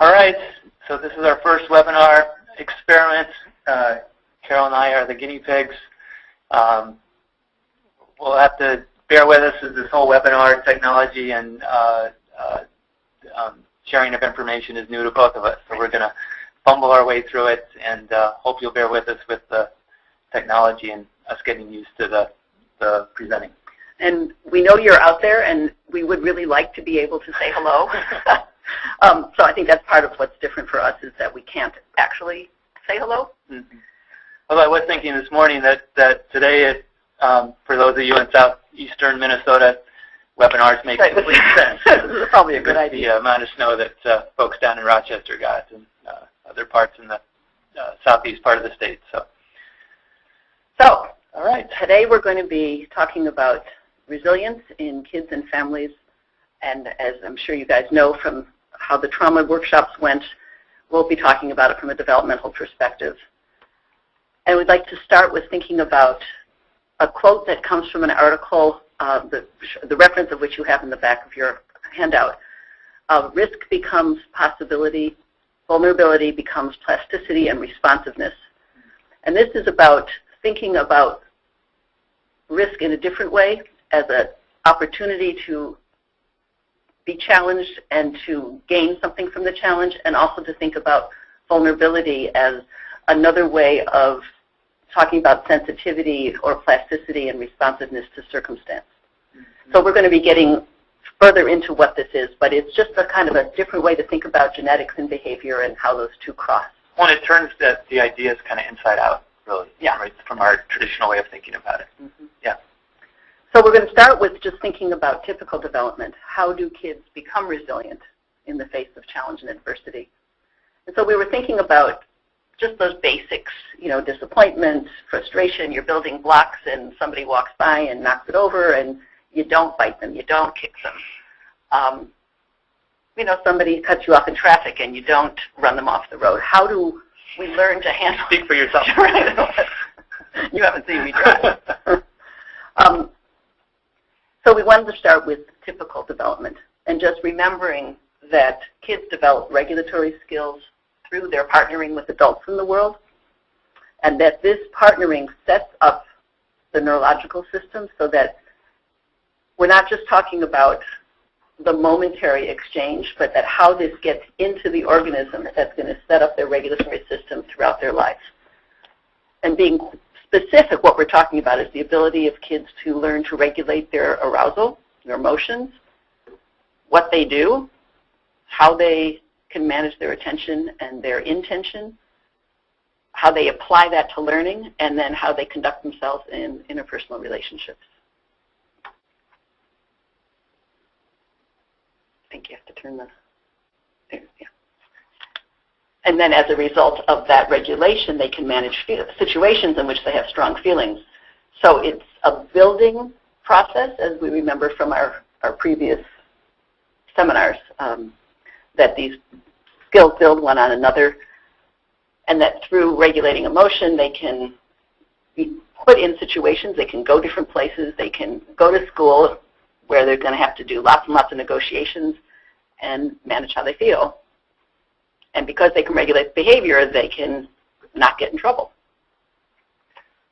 All right, so this is our first webinar experiment. Carol and I are the guinea pigs. We'll have to bear with us as this whole webinar technology and sharing of information is new to both of us. So we're going to fumble our way through it, and hope you'll bear with us with the technology and us getting used to the presenting. And we know you're out there, and we would really like to be able to say hello. So I think that's part of what's different for us is that we can't actually say hello. Mm-hmm. Although I was thinking this morning that today, for those of you in southeastern Minnesota, webinars make complete sense. This is probably a good idea. The amount of snow that folks down in Rochester got and other parts in the southeast part of the state. So, all right. Today we're going to be talking about resilience in kids and families. And as I'm sure you guys know from how the trauma workshops went, we'll be talking about it from a developmental perspective. And we'd like to start with thinking about a quote that comes from an article, the reference of which you have in the back of your handout. Risk becomes possibility, vulnerability becomes plasticity and responsiveness. And this is about thinking about risk in a different way as an opportunity to be challenged and to gain something from the challenge, and also to think about vulnerability as another way of talking about sensitivity or plasticity and responsiveness to circumstance. Mm-hmm. So we're going to be getting further into what this is, but it's just a kind of a different way to think about genetics and behavior and how those two cross. Well, it turns the ideas kind of inside out, really. Yeah. Right, from our traditional way of thinking about it. Mm-hmm. Yeah. So we're going to start with just thinking about typical development. How do kids become resilient in the face of challenge and adversity? And so we were thinking about just those basics, disappointment, frustration, you're building blocks and somebody walks by and knocks it over and you don't bite them, you don't kick them. Somebody cuts you off in traffic and you don't run them off the road. How do we learn to handle... Speak for yourself. You haven't seen me drive. So we wanted to start with typical development and just remembering that kids develop regulatory skills through their partnering with adults in the world, and that this partnering sets up the neurological system so that we're not just talking about the momentary exchange, but that how this gets into the organism that's going to set up their regulatory system throughout their life. And being specific, what we're talking about is the ability of kids to learn to regulate their arousal, their emotions, what they do, how they can manage their attention and their intention, how they apply that to learning, and then how they conduct themselves in interpersonal relationships. I think you have to turn the... There, yeah. And then as a result of that regulation, they can manage situations in which they have strong feelings. So it's a building process, as we remember from our previous seminars, that these skills build one on another, and that through regulating emotion, they can be put in situations, they can go different places, they can go to school where they're going to have to do lots and lots of negotiations and manage how they feel. And because they can regulate behavior, they can not get in trouble.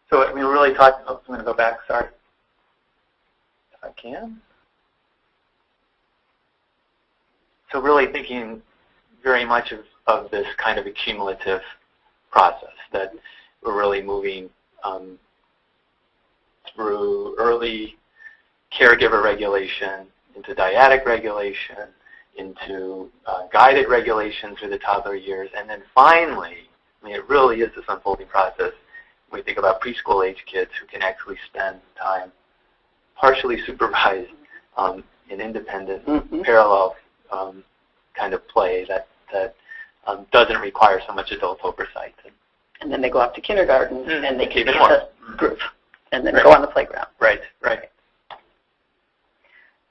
So I mean, we're really talking, I'm going to go back, sorry. If I can. So really thinking very much of this kind of accumulative process, that we're really moving through early caregiver regulation, into dyadic regulation, into guided regulation through the toddler years, and then finally, I mean, it really is this unfolding process. When we think about preschool age kids who can actually spend time partially supervised in independent, parallel kind of play that doesn't require so much adult oversight. And then they go off to kindergarten and they can be a group and then go on the playground. Right.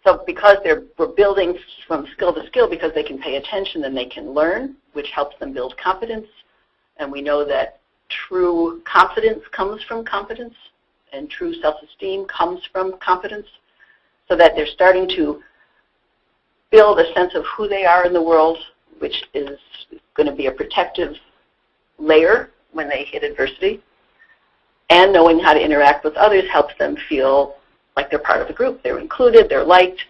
So because we're building from skill to skill, because they can pay attention and they can learn, which helps them build confidence. And we know that true confidence comes from competence, and true self-esteem comes from competence, so that they're starting to build a sense of who they are in the world, which is going to be a protective layer when they hit adversity. And knowing how to interact with others helps them feel like they're part of the group. They're included, they're liked,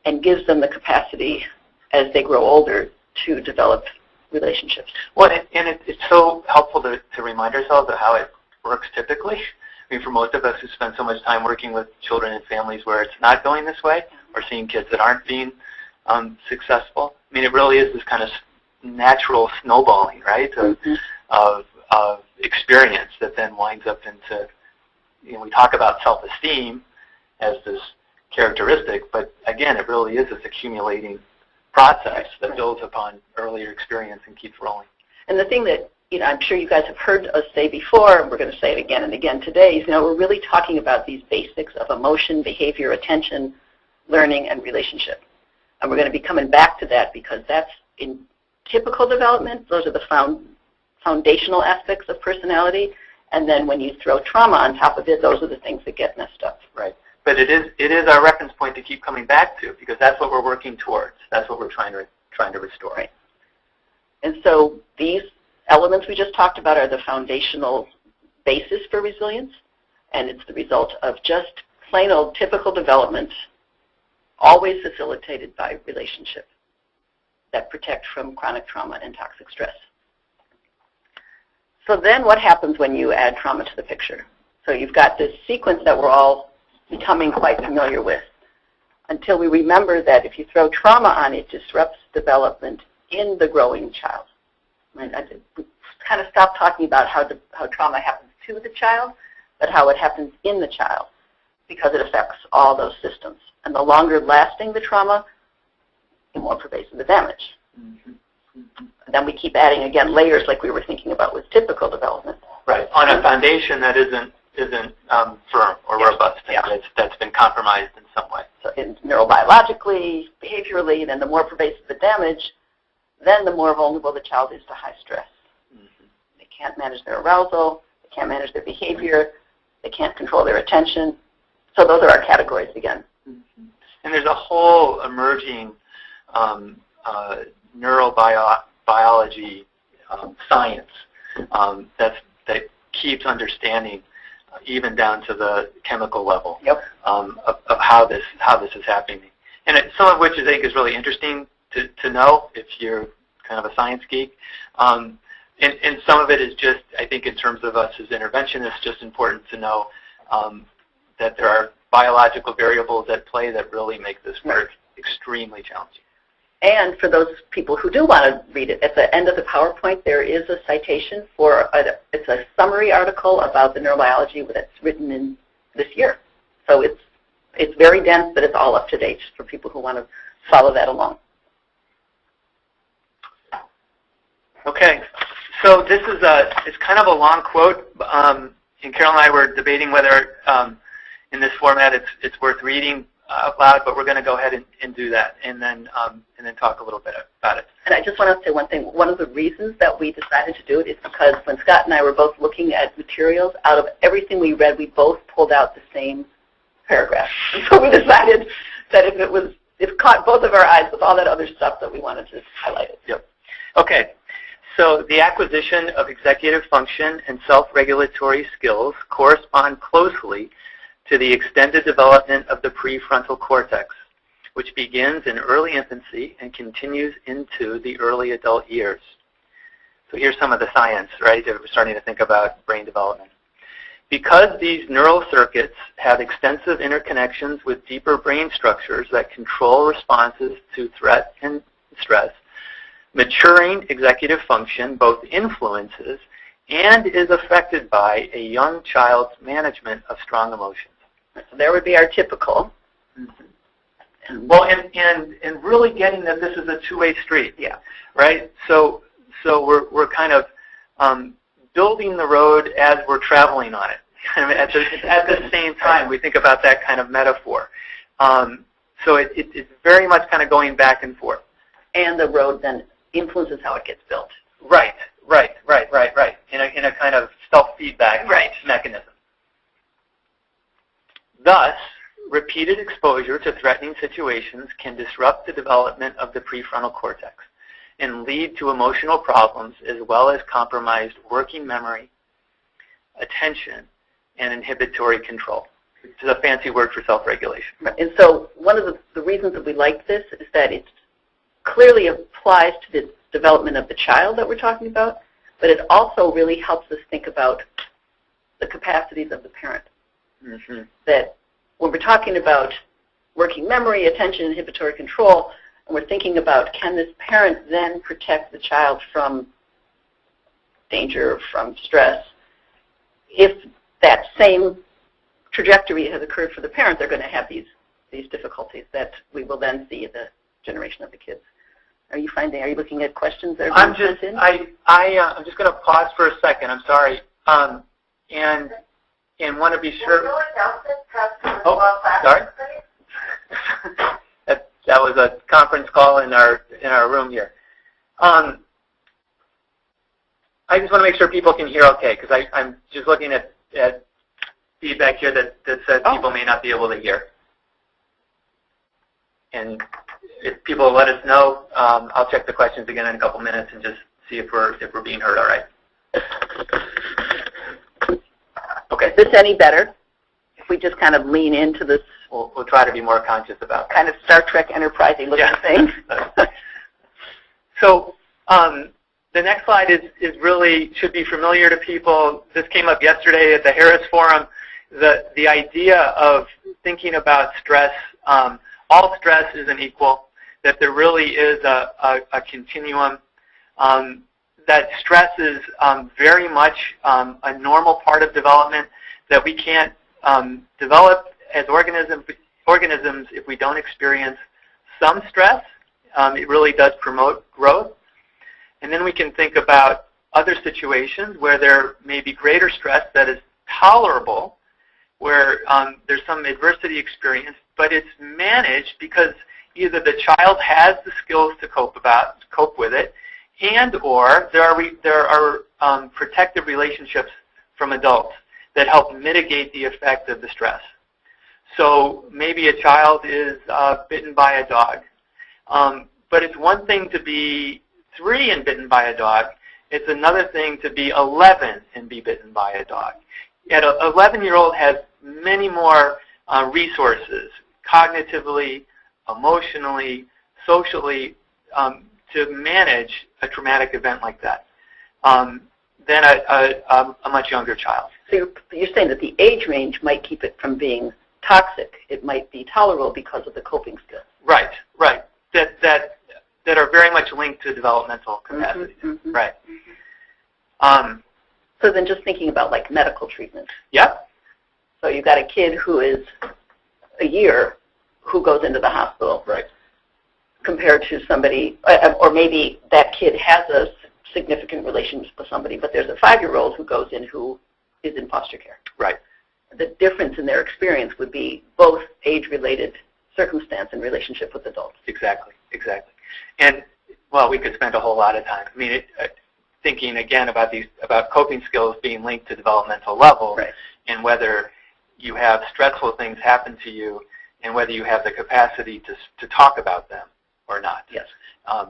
and gives them the capacity as they grow older to develop relationships. Well, and it's so helpful to remind ourselves of how it works typically. I mean, for most of us who spend so much time working with children and families where it's not going this way, or seeing kids that aren't being successful, I mean, it really is this kind of natural snowballing, right, of experience that then winds up into, we talk about self-esteem as this characteristic, but again, it really is this accumulating process that builds upon earlier experience and keeps rolling. And the thing that, I'm sure you guys have heard us say before, and we're going to say it again and again today, is, we're really talking about these basics of emotion, behavior, attention, learning, and relationship. And we're going to be coming back to that because that's in typical development. Those are the foundational aspects of personality. And then when you throw trauma on top of it, those are the things that get messed up. Right. But it is our reference point to keep coming back to, because that's what we're working towards. That's what we're trying to restore. Right. And so these elements we just talked about are the foundational basis for resilience, and it's the result of just plain old typical development, always facilitated by relationships that protect from chronic trauma and toxic stress. So then what happens when you add trauma to the picture? So you've got this sequence that we're all becoming quite familiar with, until we remember that if you throw trauma on, it disrupts development in the growing child. We kind of stopped talking about how trauma happens to the child, but how it happens in the child, because it affects all those systems. And the longer lasting the trauma, the more pervasive the damage. Then we keep adding, again, layers like we were thinking about with typical development. Right, on a foundation that isn't firm or robust, and that's been compromised in some way. So neurobiologically, behaviorally, then the more pervasive the damage, then the more vulnerable the child is to high stress. They can't manage their arousal, they can't manage their behavior, they can't control their attention. So those are our categories again. And there's a whole emerging neurobiology science that keeps understanding, even down to the chemical level, of how this is happening. And some of which I think is really interesting to know if you're kind of a science geek. And some of it is just, I think in terms of us as interventionists, just important to know that there are biological variables at play that really make this work extremely challenging. And for those people who do want to read it, at the end of the PowerPoint, there is a citation for, it's a summary article about the neurobiology that's written in this year. So it's very dense, but it's all up to date for people who want to follow that along. Okay, so this is it's kind of a long quote, and Carol and I were debating whether in this format it's worth reading out loud, but we're going to go ahead and do that, and then talk a little bit about it. And I just want to say one thing. One of the reasons that we decided to do it is because when Scott and I were both looking at materials, out of everything we read, we both pulled out the same paragraph. And so we decided that if it caught both of our eyes with all that other stuff, that we wanted to highlight it. Yep. Okay. So the acquisition of executive function and self-regulatory skills correspond closely to the extended development of the prefrontal cortex, which begins in early infancy and continues into the early adult years. So here's some of the science, right? We're starting to think about brain development. Because these neural circuits have extensive interconnections with deeper brain structures that control responses to threat and stress, maturing executive function both influences and is affected by a young child's management of strong emotions. So there would be our typical. Well, and really getting that this is a two-way street. Yeah. Right? So we're kind of building the road as we're traveling on it. At the same time, we think about that kind of metaphor. So it's very much kind of going back and forth. And the road then influences how it gets built. Right. In a kind of self-feedback mechanism. Thus, repeated exposure to threatening situations can disrupt the development of the prefrontal cortex. and lead to emotional problems as well as compromised working memory, attention, and inhibitory control. It's a fancy word for self-regulation. And so one of the reasons that we like this is that it clearly applies to the development of the child that we're talking about, but it also really helps us think about the capacities of the parent. Mm-hmm. That when we're talking about working memory, attention, inhibitory control, and we're thinking about can this parent then protect the child from danger, from stress, if that same trajectory has occurred for the parent, they're going to have these difficulties that we will then see in the generation of the kids. Are you looking at questions that are I'm being just, sent in? I'm just going to pause for a second. I'm sorry. And want to be sure. Oh, sorry. that was a conference call in our room here. I just want to make sure people can hear okay, because I'm just looking at feedback here that says people may not be able to hear. And if people let us know, I'll check the questions again in a couple minutes and just see if we're being heard all right. Okay. Is this any better? If we just kind of lean into this, we'll try to be more conscious about that. Kind of Star Trek Enterprise-y looking thing. So the next slide is really should be familiar to people. This came up yesterday at the Harris Forum. The idea of thinking about stress, all stress isn't equal, that there really is a continuum, that stress is very much a normal part of development, that we can't develop as organisms if we don't experience some stress. It really does promote growth. And then we can think about other situations where there may be greater stress that is tolerable, where there's some adversity experience, but it's managed because either the child has the skills to cope with it, and or there are protective relationships from adults that help mitigate the effect of the stress. So maybe a child is bitten by a dog, but it's one thing to be 3 and bitten by a dog. It's another thing to be 11 and be bitten by a dog. An 11-year-old has many more resources, cognitively, emotionally, socially, to manage a traumatic event like that than a much younger child. So you're saying that the age range might keep it from being toxic. It might be tolerable because of the coping skills. Right. That are very much linked to developmental capacities. Mm-hmm. Right. So then just thinking about like medical treatment. Yep. So you've got a kid who is a year who goes into the hospital. Right. Compared to somebody, or maybe that kid has a significant relationship with somebody, but there's a 5-year-old who goes in who is in foster care. Right. The difference in their experience would be both age-related circumstance and relationship with adults. Exactly. And, well, we could spend a whole lot of time. I mean, thinking again about coping skills being linked to developmental level, right, and whether you have stressful things happen to you and whether you have the capacity to talk about them or not. Yes.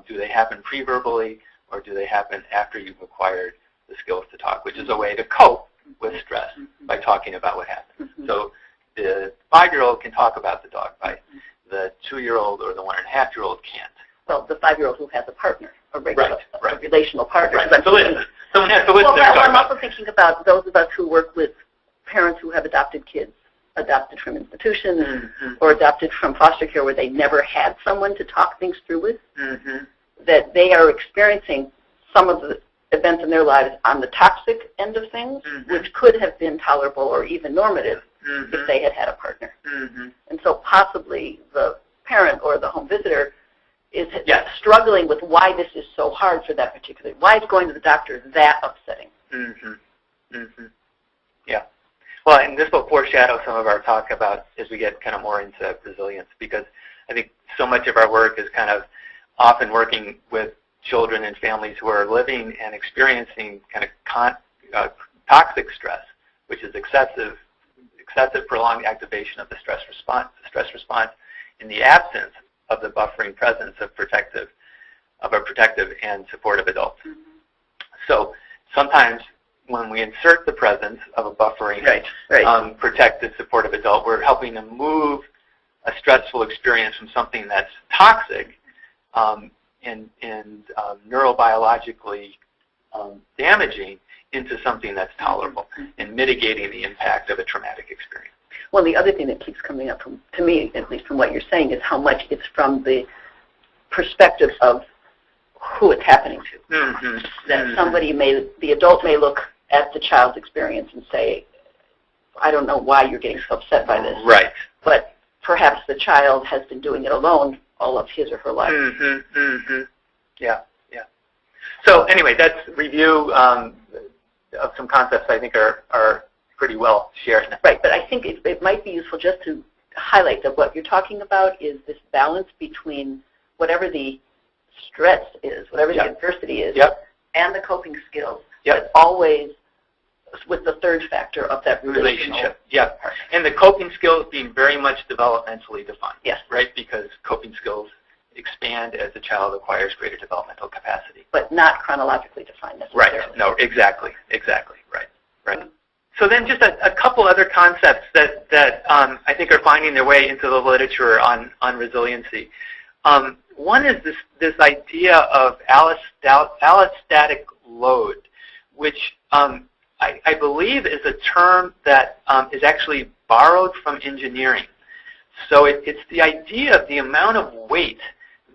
Do they happen pre-verbally or do they happen after you've acquired the skills to talk, which is a way to cope with stress by talking about what happened. So the 5-year-old can talk about the dog bite. The 2-year-old or the 1.5-year-old can't. Well, the 5-year-old who has a partner, a regular, right. a relational partner. Right. So someone has to listen. Well, I'm also thinking about those of us who work with parents who have adopted kids, adopted from institutions or adopted from foster care where they never had someone to talk things through with, that they are experiencing some of the events in their lives on the toxic end of things, which could have been tolerable or even normative if they had had a partner. And so possibly the parent or the home visitor is struggling with why this is so hard for that particular, why is going to the doctor that upsetting. Yeah. Well, and this will foreshadow some of our talk about as we get kind of more into resilience, because I think so much of our work is kind of often working with children and families who are living and experiencing kind of toxic stress, which is excessive prolonged activation of the stress response in the absence of the buffering presence of protective of a protective and supportive adult. So sometimes when we insert the presence of a buffering, protective, supportive adult, we're helping to move a stressful experience from something that's toxic and neurobiologically damaging into something that's tolerable and mitigating the impact of a traumatic experience. Well, the other thing that keeps coming up, to me, at least from what you're saying, is how much it's from the perspective of who it's happening to. That somebody the adult may look at the child's experience and say, I don't know why you're getting so upset by this. Right. But perhaps the child has been doing it alone all of his or her life. Yeah. So anyway, that's a review of some concepts I think are pretty well shared. Right, but I think it might be useful just to highlight that what you're talking about is this balance between whatever the stress is, whatever the adversity is, and the coping skills, but always with the third factor of that relationship. And the coping skills being very much developmentally defined. Yes. Right, because coping skills expand as the child acquires greater developmental capacity. But not chronologically defined necessarily. Right. No, exactly. Right. So then just a couple other concepts that I think are finding their way into the literature on resiliency. One is this idea of allostatic load, which I believe is a term that is actually borrowed from engineering. So it's the idea of the amount of weight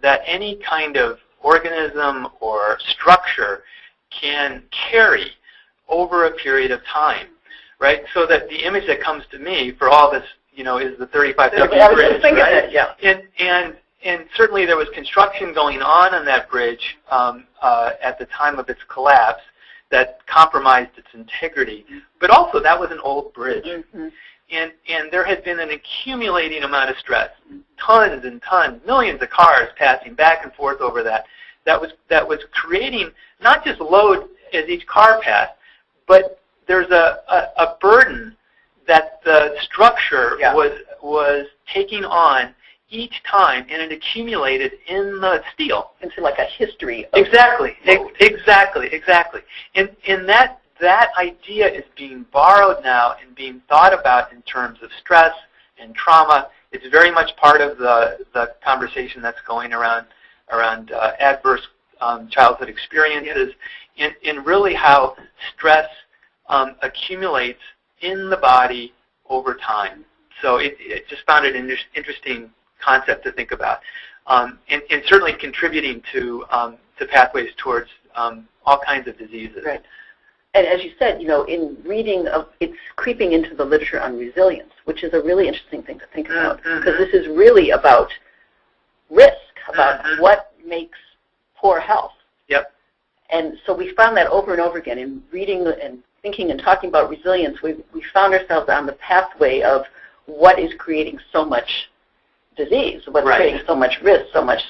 that any kind of organism or structure can carry over a period of time, right? So that the image that comes to me for all this, is the 35W bridge, right? And certainly there was construction going on that bridge at the time of its collapse that compromised its integrity. But also that was an old bridge. And there had been an accumulating amount of stress, tons and tons, millions of cars passing back and forth over that was creating not just load as each car passed, but there's a burden that the structure was taking on each time, and it accumulated in the steel. Into like a history. Exactly. And that idea is being borrowed now and being thought about in terms of stress and trauma. It's very much part of the conversation that's going around adverse childhood experiences, and really how stress accumulates in the body over time. So it just found it an interesting concept to think about, and certainly contributing to pathways towards all kinds of diseases. Right. And as you said, in reading, it's creeping into the literature on resilience, which is a really interesting thing to think about, because this is really about risk, about what makes poor health. Yep. And so we found that over and over again in reading and thinking and talking about resilience. We found ourselves on the pathway of what is creating so much disease, what's creating so much risk, so much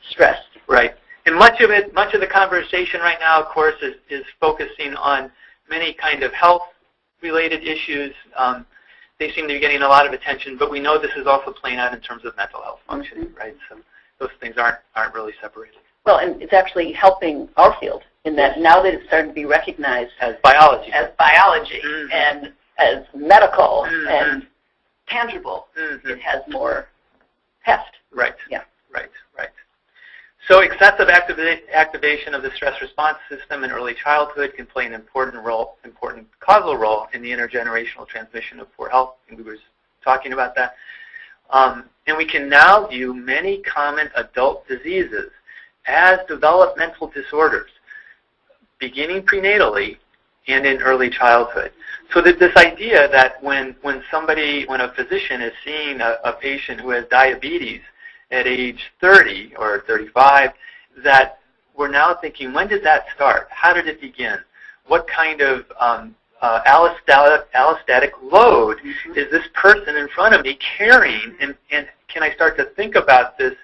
stress. Right. And much of the conversation right now, of course, is focusing on many kind of health-related issues. They seem to be getting a lot of attention, but we know this is also playing out in terms of mental health functioning, right? So those things aren't really separated. Well, and it's actually helping our field in that now that it's starting to be recognized as biology, and as medical and tangible, it has more heft. Right. Yeah. Right. So excessive activation of the stress response system in early childhood can play an important causal role in the intergenerational transmission of poor health, and we were talking about that. And we can now view many common adult diseases as developmental disorders, beginning prenatally and in early childhood. So that this idea that when a physician is seeing a patient who has diabetes at age 30 or 35, that we're now thinking, when did that start? How did it begin? What kind of allostatic load is this person in front of me carrying? And can I start to think about this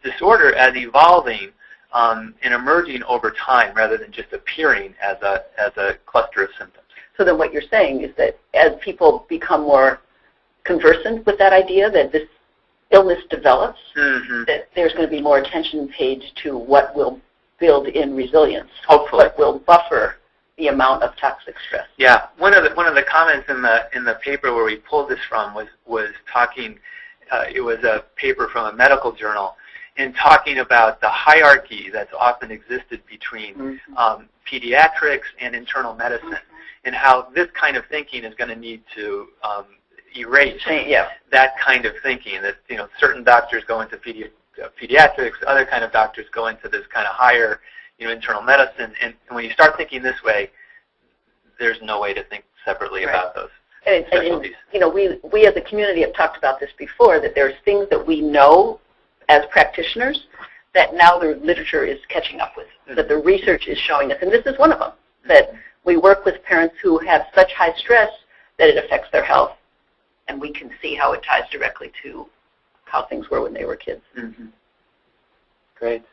disorder as evolving and emerging over time rather than just appearing as a cluster of symptoms? So then what you're saying is that as people become more conversant with that idea that this illness develops, Mm-hmm. that there's going to be more attention paid to what will build in resilience, Hopefully. what will buffer the amount of toxic stress. Yeah, one of the comments in the paper where we pulled this from was talking. It was a paper from a medical journal, and talking about the hierarchy that's often existed between pediatrics and internal medicine, and how this kind of thinking is going to need to erase that kind of thinking. That certain doctors go into pediatrics, other kind of doctors go into this kind of higher internal medicine, and when you start thinking this way, there's no way to think separately about those specialties. We as a community have talked about this before, that there's things that we know as practitioners that now the literature is catching up with, that the research is showing us, and this is one of them, that we work with parents who have such high stress that it affects their health, and we can see how it ties directly to how things were when they were kids. Mm-hmm. Great.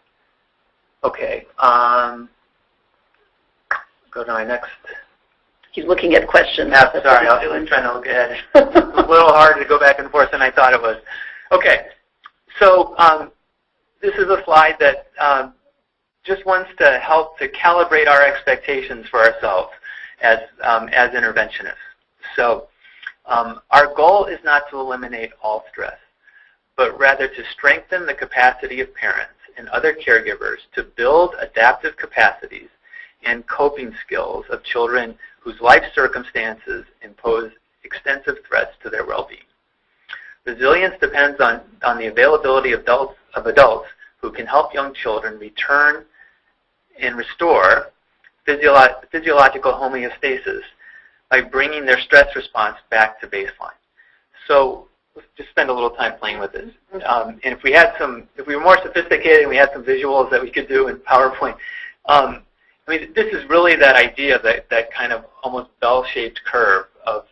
Okay. Go to my next. He's looking at questions. Yeah, sorry, I'm trying to look ahead. It's a little harder to go back and forth than I thought it was. Okay, so this is a slide that just wants to help to calibrate our expectations for ourselves as interventionists. So our goal is not to eliminate all stress, but rather to strengthen the capacity of parents and other caregivers to build adaptive capacities and coping skills of children whose life circumstances impose extensive threats to their well-being. Resilience depends on the availability of adults who can help young children return and restore physiological homeostasis by bringing their stress response back to baseline. So let's just spend a little time playing with this. And if we were more sophisticated and we had some visuals that we could do in PowerPoint, this is really that idea, that kind of almost bell-shaped curve of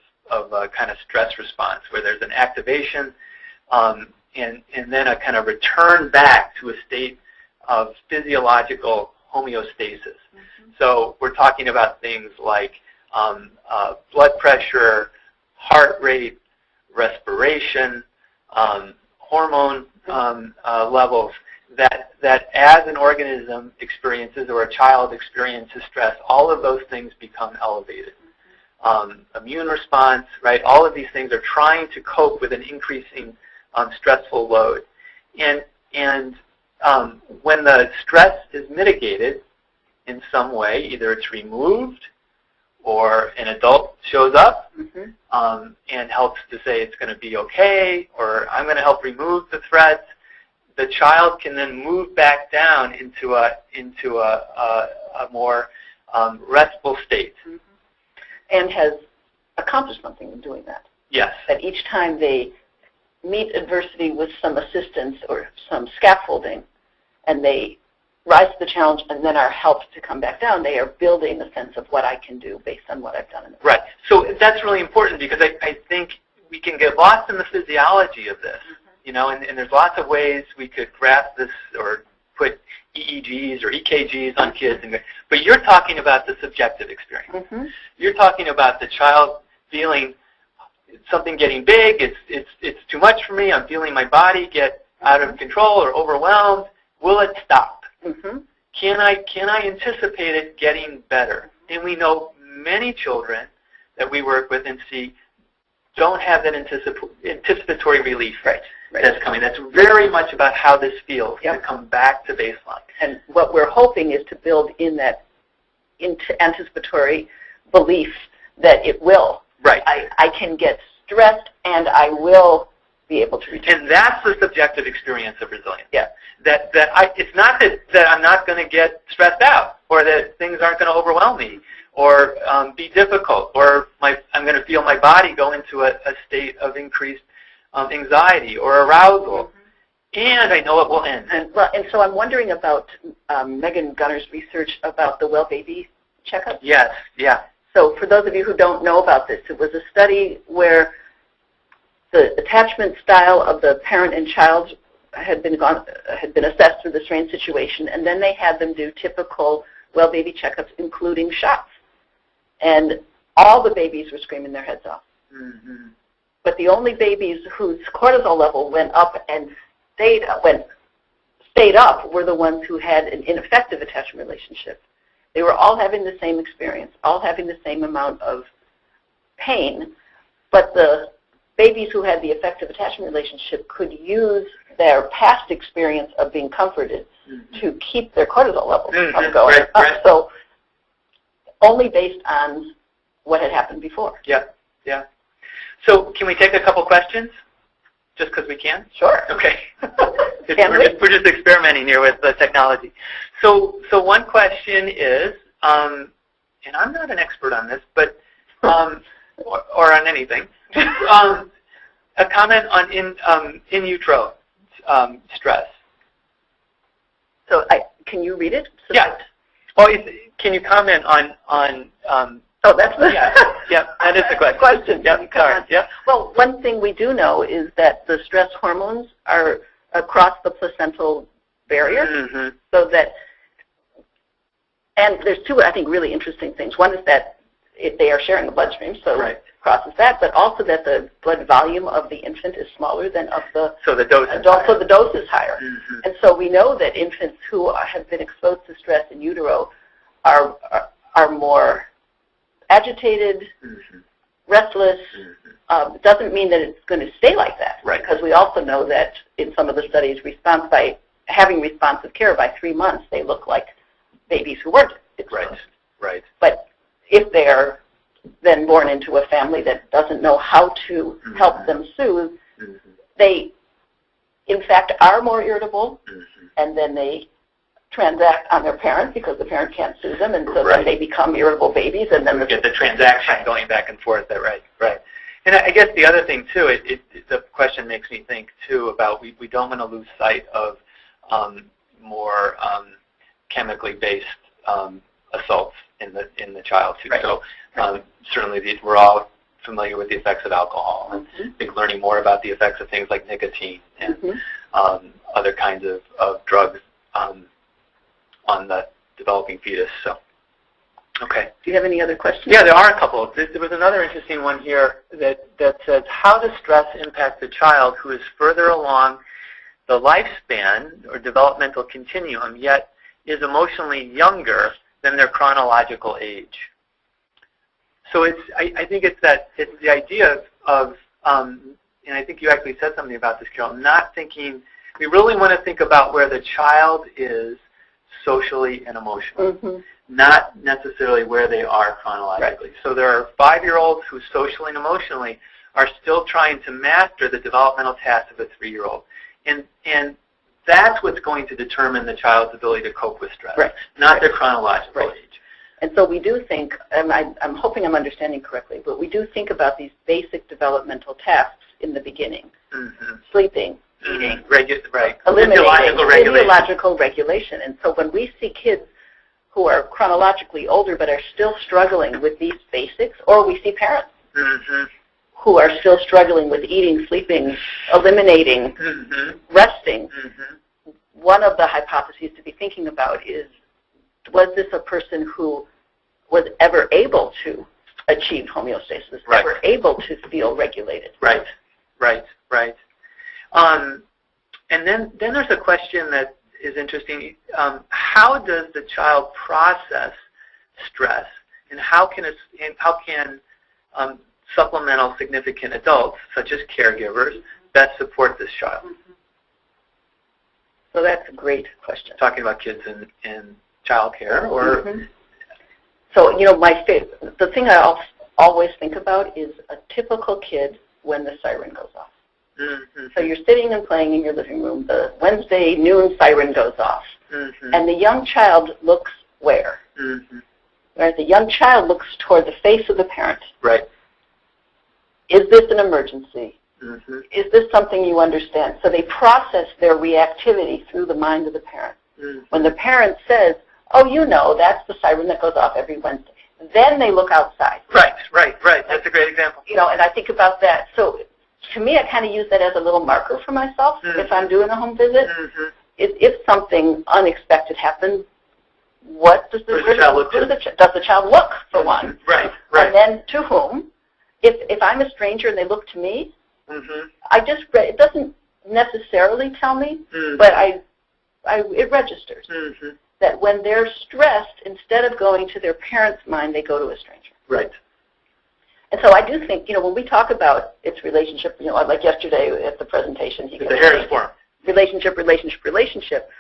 a kind of stress response, where there's an activation and then a kind of return back to a state of physiological homeostasis. So we're talking about things like blood pressure, heart rate, respiration, hormone levels, that as an organism experiences or a child experiences stress, all of those things become elevated. Immune response, right? All of these things are trying to cope with an increasing stressful load. And when the stress is mitigated in some way, either it's removed or an adult shows up and helps to say it's going to be okay, or I'm going to help remove the threat, the child can then move back down into a more restful state. And has accomplished something in doing that. Yes. That each time they meet adversity with some assistance or some scaffolding, and they rise to the challenge and then are helped to come back down, they are building a sense of what I can do based on what I've done in the past. Right. So that's really important, because I think we can get lost in the physiology of this, and there's lots of ways we could grasp this or put EEGs or EKGs on kids, but you're talking about the subjective experience. You're talking about the child feeling something getting big, it's too much for me, I'm feeling my body get out of control or overwhelmed. Will it stop? Can I anticipate it getting better? And we know many children that we work with and see don't have that anticipatory relief that's coming. That's very much about how this feels, to come back to baseline. And what we're hoping is to build in that anticipatory belief that it will. Right. I can get stressed and I will be able to return. And that's the subjective experience of resilience. Yeah. It's not that I'm not going to get stressed out, or that things aren't going to overwhelm me, or be difficult, or I'm going to feel my body go into a state of increased anxiety or arousal, and I know it will end. And so I'm wondering about Megan Gunner's research about the well baby checkup. Yes, yeah. So for those of you who don't know about this, it was a study where the attachment style of the parent and child had been assessed through the strain situation, and then they had them do typical well baby checkups, including shots. And all the babies were screaming their heads off. But the only babies whose cortisol level went up and stayed up were the ones who had an ineffective attachment relationship. They were all having the same experience, all having the same amount of pain, but the babies who had the effective attachment relationship could use their past experience of being comforted to keep their cortisol levels from going up. Right. So only based on what had happened before. Yeah, yeah. So can we take a couple questions? Just because we can? Sure. Okay. We're just experimenting here with the technology. So one question is, and I'm not an expert on this, but or on anything, a comment on in utero stress. So can you read it? Yeah. Well, can you comment on oh, that's the yeah, that is the question. Yeah, sorry. Yeah. Well, one thing we do know is that the stress hormones are across the placental barrier, so that, and there's two, I think, really interesting things. One is that they are sharing the bloodstream, so it crosses that, but also that the blood volume of the infant is smaller than of the adult, so the dose is higher. And so we know that infants who have been exposed to stress in utero are more agitated, restless. It doesn't mean that it's going to stay like that, because we also know that in some of the studies, by having responsive care by 3 months, they look like babies who weren't exposed. Right. But if they're then born into a family that doesn't know how to help them soothe, they, in fact, are more irritable, and then they transact on their parent because the parent can't soothe them, and so then they become irritable babies, and then get the transaction going back and forth. Right. And I guess the other thing too, the question makes me think too about we don't want to lose sight of more chemically based assaults in the child too. So certainly we're all familiar with the effects of alcohol. I think learning more about the effects of things like nicotine and other kinds of drugs on the developing fetus. So, okay. Do you have any other questions? Yeah, there are a couple. There was another interesting one here that says, how does stress impact the child who is further along the lifespan or developmental continuum, yet is emotionally younger than their chronological age? So I think it's the idea of and I think you actually said something about this, Carol, not thinking, we really want to think about where the child is socially and emotionally, not necessarily where they are chronologically. So there are 5-year-olds who socially and emotionally are still trying to master the developmental tasks of a 3-year-old. And that's what's going to determine the child's ability to cope with stress, not their chronological age. And so we do think, and I'm hoping I'm understanding correctly, but we do think about these basic developmental tasks in the beginning. Sleeping, eating, eliminating, physiological regulation. And so when we see kids who are chronologically older but are still struggling with these basics, or we see parents who are still struggling with eating, sleeping, eliminating, resting, one of the hypotheses to be thinking about is, was this a person who was ever able to achieve homeostasis, ever able to feel regulated? Right. And then there's a question that is interesting. How does the child process stress, and how can supplemental significant adults, such as caregivers, best support this child? So that's a great question. Talking about kids in child care, or so the thing I always think about is a typical kid when the siren goes off. So you're sitting and playing in your living room. The Wednesday noon siren goes off, and the young child looks where? Right? The young child looks toward the face of the parent. Right. Is this an emergency? Is this something you understand? So they process their reactivity through the mind of the parent. When the parent says, "Oh, that's the siren that goes off every Wednesday," then they look outside. Right. That's a great example. And I think about that. So to me, I kind of use that as a little marker for myself if I'm doing a home visit. If something unexpected happens, what does the child look? Does the child look, for one? Right. And then to whom? if I'm a stranger and they look to me, Mm-hmm. it doesn't necessarily tell me, Mm-hmm. but it registers Mm-hmm. that when they're stressed, instead of going to their parent's mind, they go to a stranger. Right. And so I do think, when we talk about its relationship, like yesterday at the presentation, It's a Harris form. Relationship,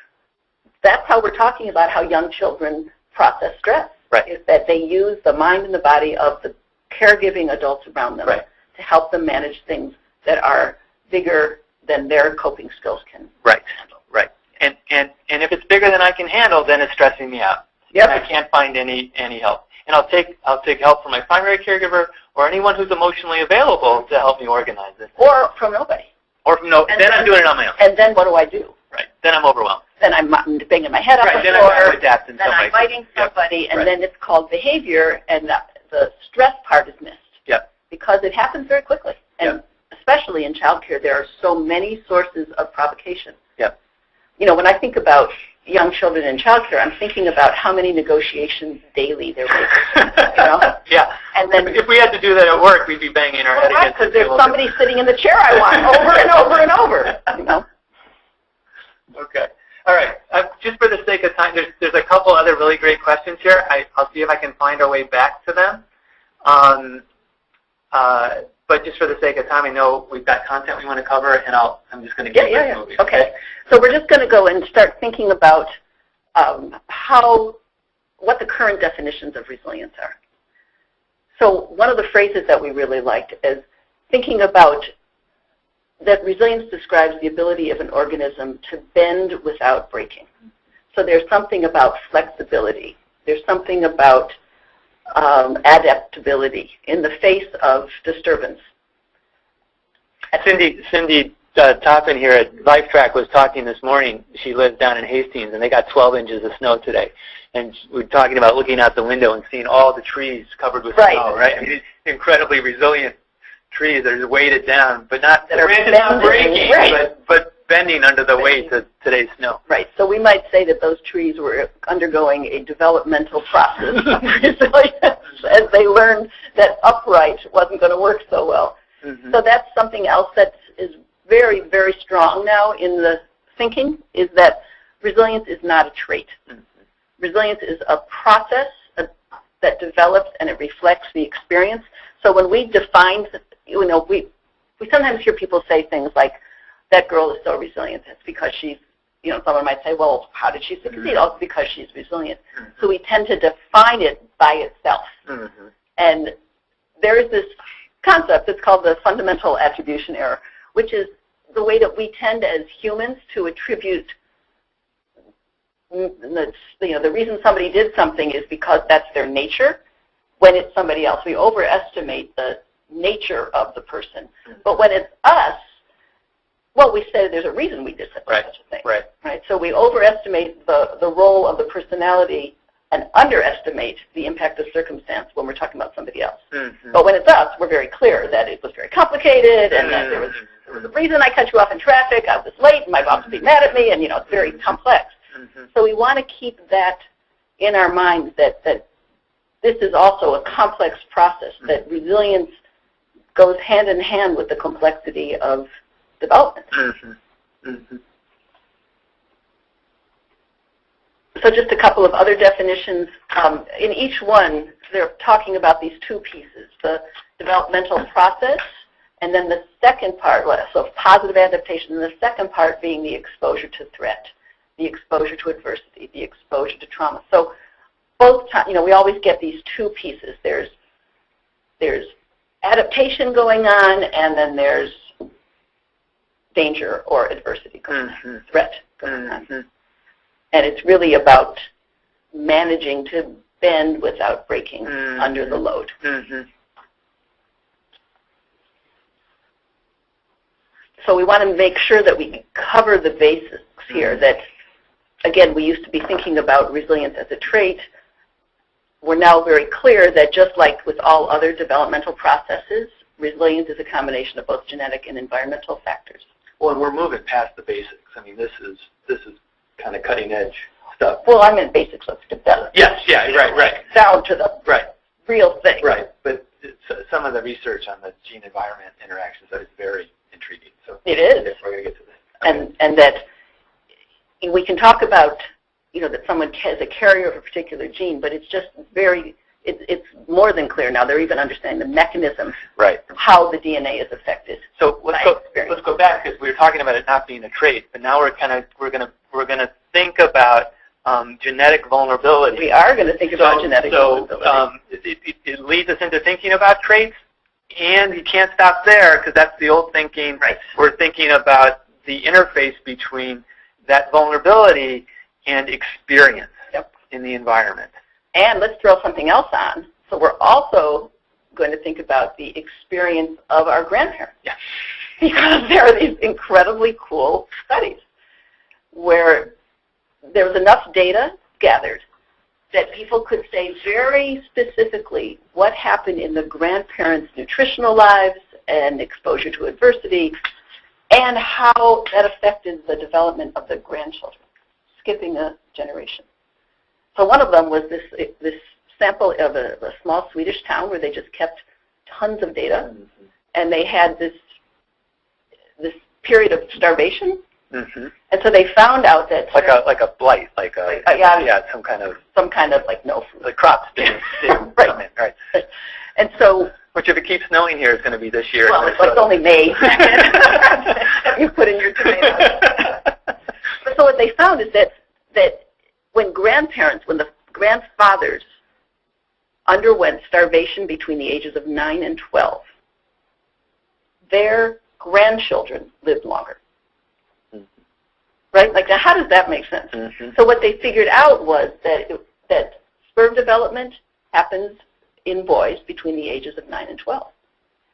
that's how we're talking about how young children process stress. Right. Is that they use the mind and the body of the caregiving adults around them Right. to help them manage things that are bigger than their coping skills can handle. Right. And if it's bigger than I can handle, then it's stressing me out. Yep. And I can't find any help. And I'll take help from my primary caregiver or anyone who's emotionally available to help me organize it. Or from nobody. Or from then I'm doing it on my own. And then what do I do? Right. Then I'm overwhelmed. Then I'm banging my head up Right. the Then floor. I have to adapt in Then some way. I'm fighting somebody, Yep. and Right. then it's called behavior, and the stress part is missed. Yep. Because it happens very quickly. And especially in childcare, there are so many sources of provocation. Yep. When I think about young children in childcare, I'm thinking about how many negotiations daily there were. Yeah. And then if we had to do that at work, we'd be banging our head against the because there's table. somebody sitting in the chair I want over and over and over. Okay. All right. Just for the sake of time, there's a couple other really great questions here. I'll see if I can find our way back to them. But just for the sake of time, I know we've got content we want to cover, and I'm just going to get this moving. Okay. So we're just going to go and start thinking about what the current definitions of resilience are. So one of the phrases that we really liked is thinking about that resilience describes the ability of an organism to bend without breaking. So there's something about flexibility. There's something about adaptability in the face of disturbance. Cindy Toppin here at LifeTrack was talking this morning. She lives down in Hastings, and they got 12 inches of snow today. And we were talking about looking out the window and seeing all the trees covered with snow, right? I mean, incredibly resilient trees that are weighted down, but not breaking, but bending under the weight of today's snow. Right. So we might say that those trees were undergoing a developmental process of resilience as they learned that upright wasn't going to work so well. Mm-hmm. So that's something else that is very, very strong now in the thinking, is that resilience is not a trait. Mm-hmm. Resilience is a process that develops and it reflects the experience. So when we define, we sometimes hear people say things like, that girl is so resilient. It's because she's, someone might say, well, how did she succeed? Mm-hmm. Oh, it's because she's resilient. Mm-hmm. So we tend to define it by itself. Mm-hmm. And there is this concept, it's called the fundamental attribution error, which is the way that we tend as humans to attribute the reason somebody did something is because that's their nature when it's somebody else. We overestimate the nature of the person. Mm-hmm. But when it's us, well, we say there's a reason we did such a thing. Right. So we overestimate the role of the personality and underestimate the impact of circumstance when we're talking about somebody else. Mm-hmm. But when it's us, we're very clear that it was very complicated and that there was a reason I cut you off in traffic, I was late, and my boss would be mad at me, and it's very complex. Mm-hmm. So we want to keep that in our minds that this is also a complex process, that resilience goes hand in hand with the complexity of development. Mm-hmm. Mm-hmm. So just a couple of other definitions. In each one, they're talking about these two pieces, the developmental process, and then the second part, so positive adaptation, and the second part being the exposure to threat, the exposure to adversity, the exposure to trauma. So both times, we always get these two pieces. There's adaptation going on, and then there's danger or adversity going on, threat going on. And it's really about managing to bend without breaking under the load. So we want to make sure that we cover the basics here, that, again, we used to be thinking about resilience as a trait. We're now very clear that just like with all other developmental processes, resilience is a combination of both genetic and environmental factors. Well, and we're moving past the basics. I mean, this is kind of cutting edge stuff. Well, I meant basics. Let's get that. Yes, yeah, right. Down to the real thing. Right, but some of the research on the gene-environment interactions is very intriguing. So it is. We're going to get to this. Okay. And that we can talk about, that someone has a carrier of a particular gene, but it's just it's more than clear now. They're even understanding the mechanism of how the DNA is affected. So let's go back, because we were talking about it not being a trait, but now we're going to think about genetic vulnerability. We are going to think about genetic vulnerability. It leads us into thinking about traits, and you can't stop there, because that's the old thinking. Right. We're thinking about the interface between that vulnerability and experience in the environment. And let's throw something else on. So we're also going to think about the experience of our grandparents. Yeah. Because there are these incredibly cool studies where there was enough data gathered that people could say very specifically what happened in the grandparents' nutritional lives and exposure to adversity and how that affected the development of the grandchildren, skipping a generation. So one of them was this sample of a small Swedish town where they just kept tons of data, and they had this period of starvation. And so they found out that like a blight, some kind of like no food, the crops didn't right. And so, which if it keeps snowing here is going to be this year. Well, it's only May. You put in your tomatoes. But so what they found is that when the grandfathers underwent starvation between the ages of 9 and 12, their grandchildren lived longer. Right? Like, now how does that make sense? So what they figured out was that sperm development happens in boys between the ages of 9 and 12.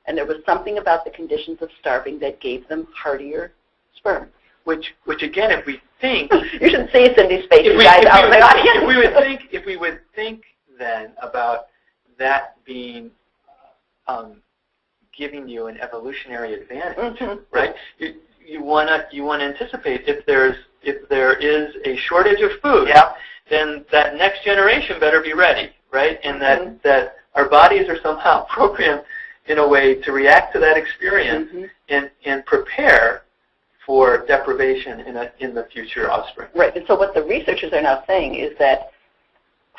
And there was something about the conditions of starving that gave them hardier sperm. Which again, if we think... You should see Cindy's face, you guys out in the audience. If we would think then about that being giving you an evolutionary advantage, right? You want to anticipate if there is a shortage of food, then that next generation better be ready, right? And that our bodies are somehow programmed in a way to react to that experience and prepare for deprivation in the future offspring. Right. And so what the researchers are now saying is that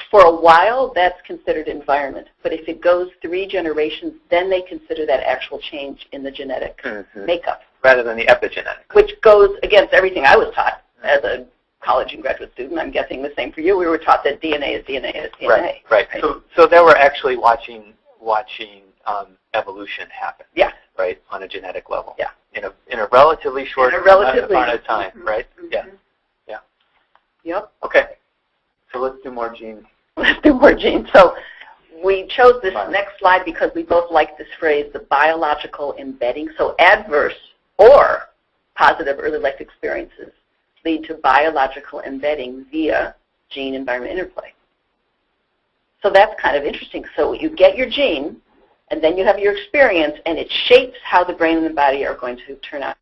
for a while that's considered environment, but if it goes 3 generations, then they consider that actual change in the genetic makeup. Rather than the epigenetics. Which goes against everything I was taught as a college and graduate student. I'm guessing the same for you. We were taught that DNA is DNA is DNA. Right. So they were actually watching evolution happen. Yeah. Right, on a genetic level. Yeah. In a relatively short amount of time, right? Yeah. Yep. Okay. So let's do more genes. Let's do more genes. So we chose this next slide because we both like this phrase, the biological embedding. So adverse or positive early life experiences lead to biological embedding via gene-environment interplay. So that's kind of interesting. So you get your gene, and then you have your experience, and it shapes how the brain and the body are going to turn out.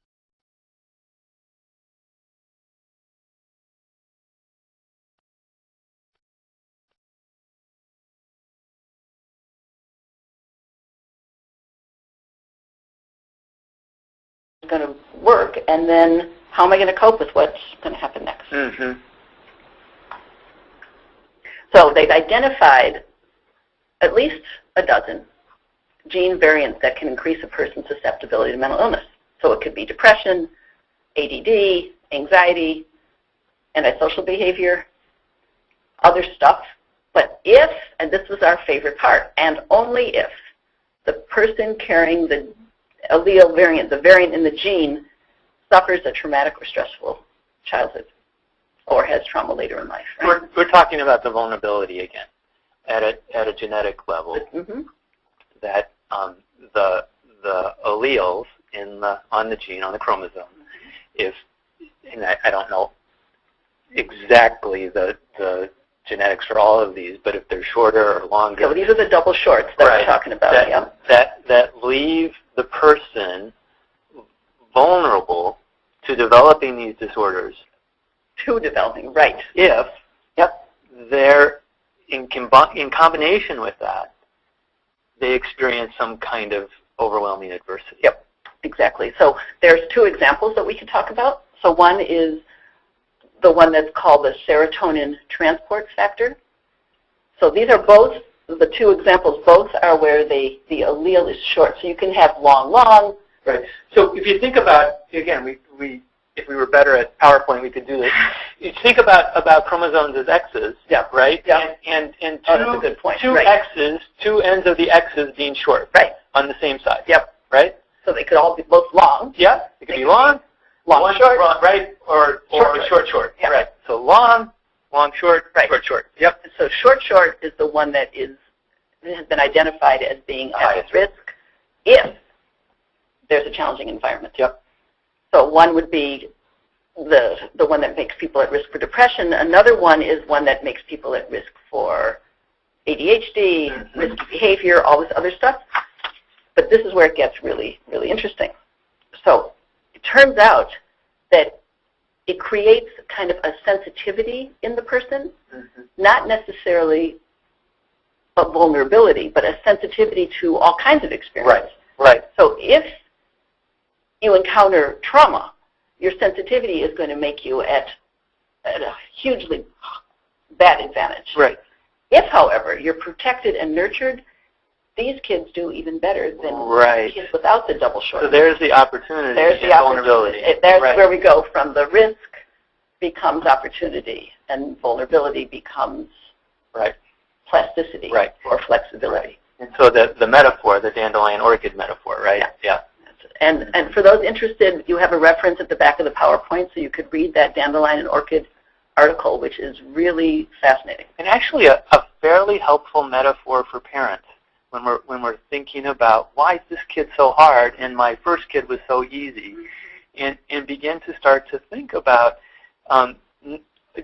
Going to work, and then how am I going to cope with what's going to happen next? So they've identified at least a dozen gene variants that can increase a person's susceptibility to mental illness. So it could be depression, ADD, anxiety, antisocial behavior, other stuff. But if, and this was our favorite part, and only if the person carrying the allele variant, the variant in the gene, suffers a traumatic or stressful childhood or has trauma later in life. Right? We're talking about the vulnerability again at a genetic level. That the alleles on the gene, on the chromosome, and I don't know exactly the genetics for all of these, but if they're shorter or longer. So these are the double shorts that we're talking about. That leave the person vulnerable to developing these disorders. Right. If they're in combination with that, they experience some kind of overwhelming adversity. Yep, exactly. So there's two examples that we could talk about. So one is the one that's called the serotonin transport factor. So these are both, the two examples, both are where the allele is short. So you can have long. Right. So if you think about, again, if we were better at PowerPoint, we could do this. You think about chromosomes as X's, right? Yeah. And that's a good point. two right. X's, two ends of the X's being short, right, on the same side. Yep. Right. So they could all be both long. Yeah. It could be long, short, right, or short. Yep. Right. So long, short, right. short. Yep. So short is the one that has been identified as being at risk if there's a challenging environment. Yep. So one would be the one that makes people at risk for depression. Another one is one that makes people at risk for ADHD, risky behavior, all this other stuff. But this is where it gets really, really interesting. So it turns out that it creates kind of a sensitivity in the person, not necessarily a vulnerability, but a sensitivity to all kinds of experiences. Right. So if you encounter trauma, your sensitivity is going to make you at a hugely bad advantage. Right. If, however, you're protected and nurtured, these kids do even better than kids without the double short. So there's the opportunity. There's the vulnerability. There's where we go from the risk becomes opportunity, and vulnerability becomes plasticity or flexibility. And so the metaphor, the dandelion orchid metaphor, right? Yeah. And for those interested, you have a reference at the back of the PowerPoint, so you could read that dandelion and orchid article, which is really fascinating. And actually a fairly helpful metaphor for parents when we're thinking about why is this kid so hard and my first kid was so easy, and begin to start to think about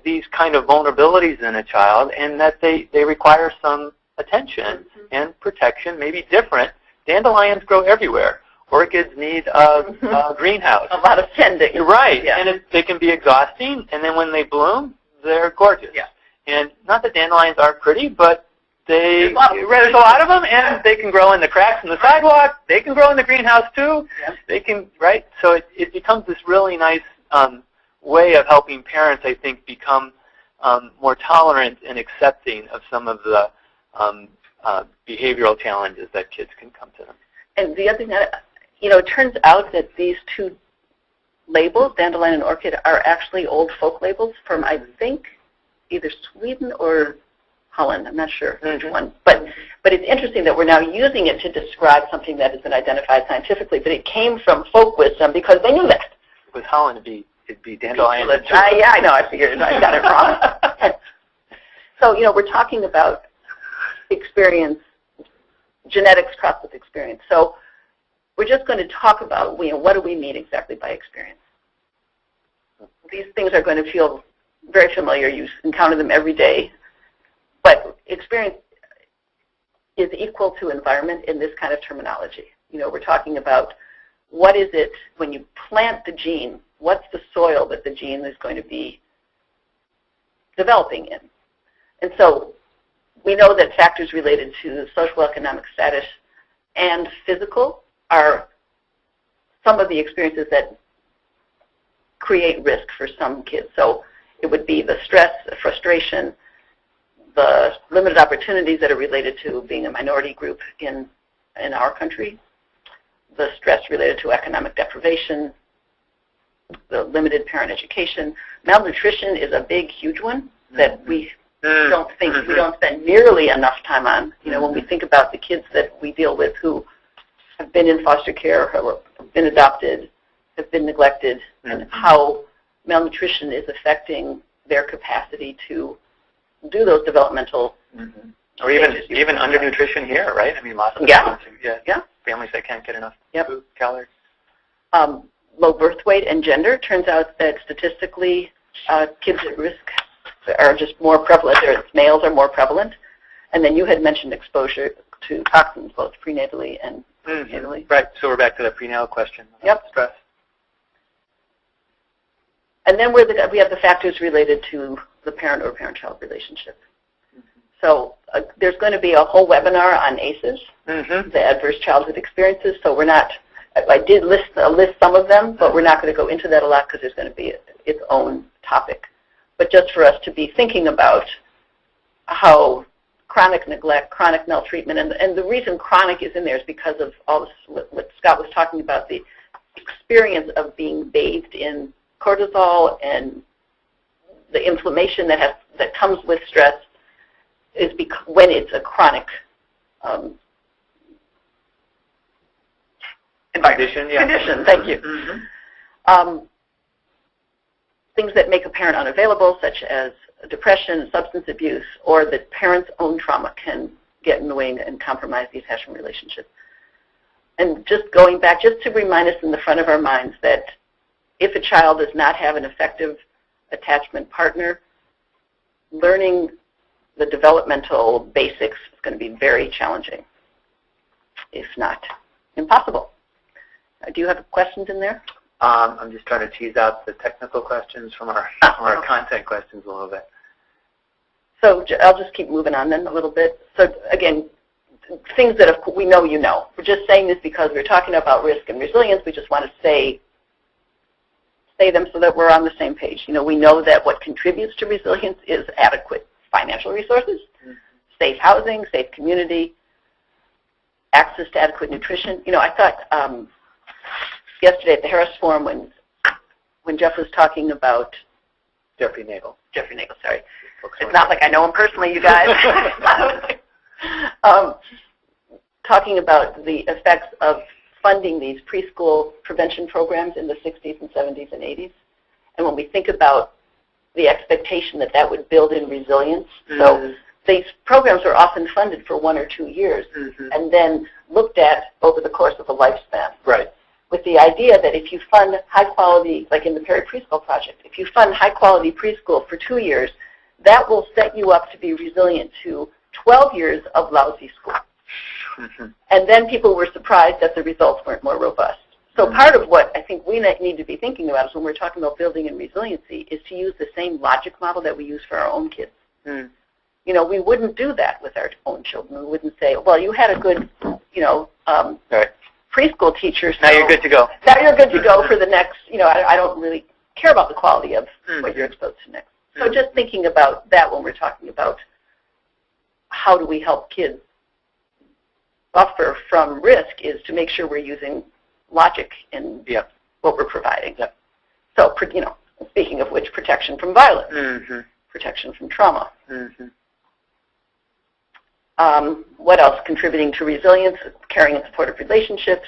these kind of vulnerabilities in a child, and that they require some attention and protection, maybe different. Dandelions grow everywhere. Orchids need a greenhouse. A lot of tending. Right. Yeah. And they can be exhausting, and then when they bloom, they're gorgeous. Yeah. And not that dandelions aren't pretty, but there's a lot of them, and they can grow in the cracks in the sidewalk. They can grow in the greenhouse too. Yeah. They can, So it becomes this really nice way of helping parents, I think, become more tolerant and accepting of some of the behavioral challenges that kids can come to them. And the other thing that, it turns out that these two labels, dandelion and orchid, are actually old folk labels from, I think, either Sweden or Holland. I'm not sure which one. But it's interesting that we're now using it to describe something that has been identified scientifically, but it came from folk wisdom because they knew that. With Holland, it'd be dandelion. Yeah, I know. I figured I got it wrong. So, we're talking about experience, genetics crossed with experience. So we're just going to talk about, what do we mean exactly by experience? These things are going to feel very familiar. You encounter them every day. But experience is equal to environment in this kind of terminology. We're talking about what is it when you plant the gene, what's the soil that the gene is going to be developing in? And so we know that factors related to social economic status and physical are some of the experiences that create risk for some kids. So it would be the stress, the frustration, the limited opportunities that are related to being a minority group in our country, the stress related to economic deprivation, the limited parent education. Malnutrition is a big, huge one that we don't spend nearly enough time on. When we think about the kids that we deal with who have been in foster care, who have been adopted, have been neglected, and how malnutrition is affecting their capacity to do those developmental or even undernutrition here, right? I mean, lots of families that can't get enough food, calories. Low birth weight and gender. Turns out that statistically, kids at risk are just more prevalent. Males are more prevalent. And then you had mentioned exposure to toxins, both prenatally and postnatally. Right. So we're back to the prenatal question. Stress. And then we have the factors related to the parent or parent-child relationship. So there's going to be a whole webinar on ACEs, the Adverse Childhood Experiences. So we're not, I did list some of them, but we're not going to go into that a lot because there's going to be its own topic. But just for us to be thinking about how chronic neglect, chronic maltreatment, and the reason chronic is in there is because of all this, what Scott was talking about, the experience of being bathed in cortisol and the inflammation that comes with stress is when it's a chronic condition. Yeah. Condition, thank you. Things that make a parent unavailable, such as depression, substance abuse, or that parents' own trauma can get in the way and compromise the attachment relationship. And just going back, just to remind us in the front of our minds that if a child does not have an effective attachment partner, learning the developmental basics is going to be very challenging, if not impossible. Do you have questions in there? I'm just trying to tease out the technical questions from our content questions a little bit. So I'll just keep moving on then a little bit. So again, things that we know you know. We're just saying this because we're talking about risk and resilience. We just want to say them so that we're on the same page. You know, we know that what contributes to resilience is adequate financial resources, safe housing, safe community, access to adequate nutrition. You know, I thought yesterday at the Harris Forum when Jeff was talking about Jeffrey Nagel, sorry. It's not like I know him personally, you guys. Talking about the effects of funding these preschool prevention programs in the 60s and 70s and 80s. And when we think about the expectation that would build in resilience, so these programs are often funded for 1 or 2 years and then looked at over the course of a lifespan. Right. With the idea that if you fund high quality, like in the Perry Preschool Project, if you fund high quality preschool for 2 years, that will set you up to be resilient to 12 years of lousy school. And then people were surprised that the results weren't more robust. So part of what I think we need to be thinking about is when we're talking about building in resiliency is to use the same logic model that we use for our own kids. You know, we wouldn't do that with our own children. We wouldn't say, well, you had a good, you know, preschool teacher. So now you're good to go. Now you're good to go for the next, you know, I don't really care about the quality of what you're exposed to next. So just thinking about that when we're talking about how do we help kids buffer from risk is to make sure we're using logic in what we're providing. So, you know, speaking of which, protection from violence, protection from trauma. What else? Contributing to resilience, caring and supportive relationships.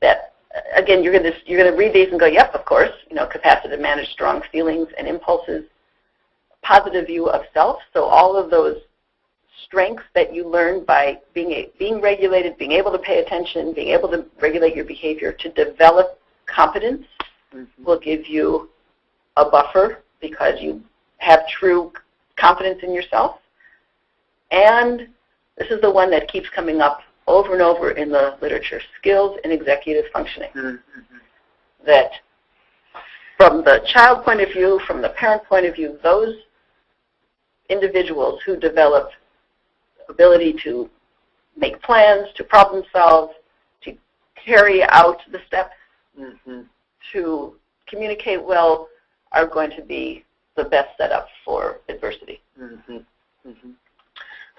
That again, you're going to read these and go, yep, of course. You know, capacity to manage strong feelings and impulses, positive view of self. So all of those strengths that you learn by being regulated, being able to pay attention, being able to regulate your behavior to develop competence will give you a buffer because you have true confidence in yourself. And this is the one that keeps coming up over and over in the literature, skills in executive functioning. That from the child point of view, from the parent point of view, those individuals who develop ability to make plans, to problem solve, to carry out the steps, to communicate well, are going to be the best setup for adversity.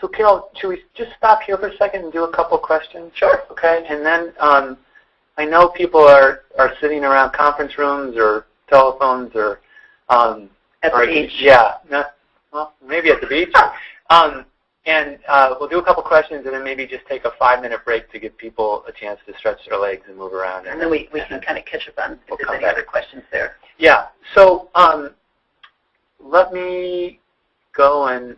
So Carol, should we just stop here for a second and do a couple questions? Sure. Okay, and then I know people are sitting around conference rooms or telephones or at the beach. Yeah, well, maybe at the beach. And we'll do a couple questions and then maybe just take a 5-minute break to give people a chance to stretch their legs and move around. And then we can kind of catch up on if there's any other questions there. Yeah, so let me go and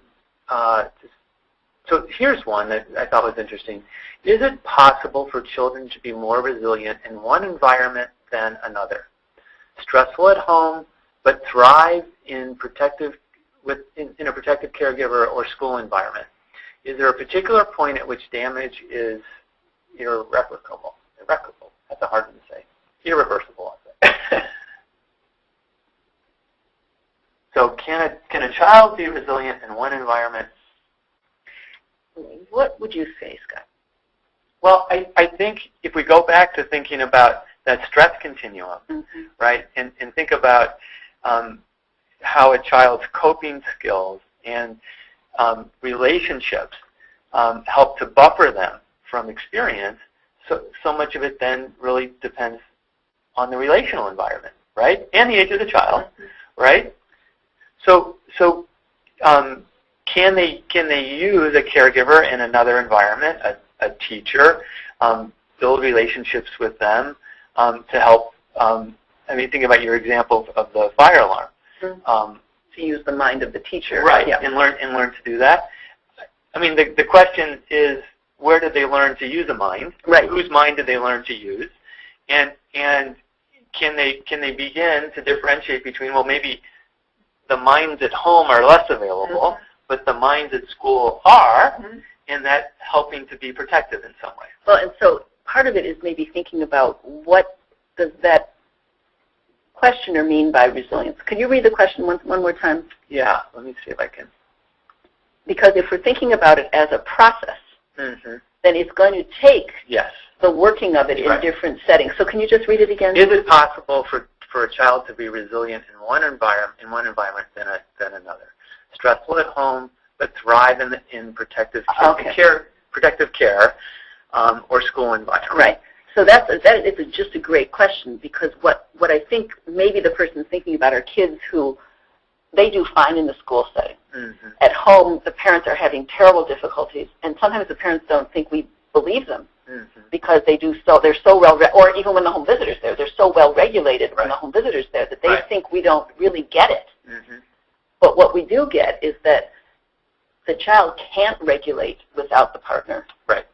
so here's one that I thought was interesting. Is it possible for children to be more resilient in one environment than another? Stressful at home, but thrive in a protective caregiver or school environment. Is there a particular point at which damage is irreparable? Irreparable. That's a hard one to say. Irreversible, I'll say. So can a child be resilient in one environment What would you say, Scott? Well, I think if we go back to thinking about that stress continuum, right, and think about how a child's coping skills and relationships help to buffer them from experience, so much of it then really depends on the relational environment, right, and the age of the child, right? So can they use a caregiver in another environment, a teacher, build relationships with them to help? I mean, think about your example of the fire alarm. To use the mind of the teacher, right? Yeah. And learn to do that. I mean, the question is, where did they learn to use a mind? Right. Whose mind did they learn to use? And can they begin to differentiate between, well, maybe the minds at home are less available, but the minds at school are, and that's helping to be protective in some way. Well, and so part of it is maybe thinking about what does that questioner mean by resilience. Could you read the question one more time? Yeah, let me see if I can. Because if we're thinking about it as a process, then it's going to take the working of it in different settings. So can you just read it again? Is it possible for a child to be resilient in one environment than another? Stressful at home, but thrive in protective care, or school environment. Right. So that is just a great question, because what I think maybe the person's thinking about are kids who they do fine in the school setting. At home, the parents are having terrible difficulties, and sometimes the parents don't think we believe them because they're so well, or even when the home visitor's there, they're so well regulated when the home visitor's there that they think we don't really get it. But what we do get is that the child can't regulate without the partner. Right.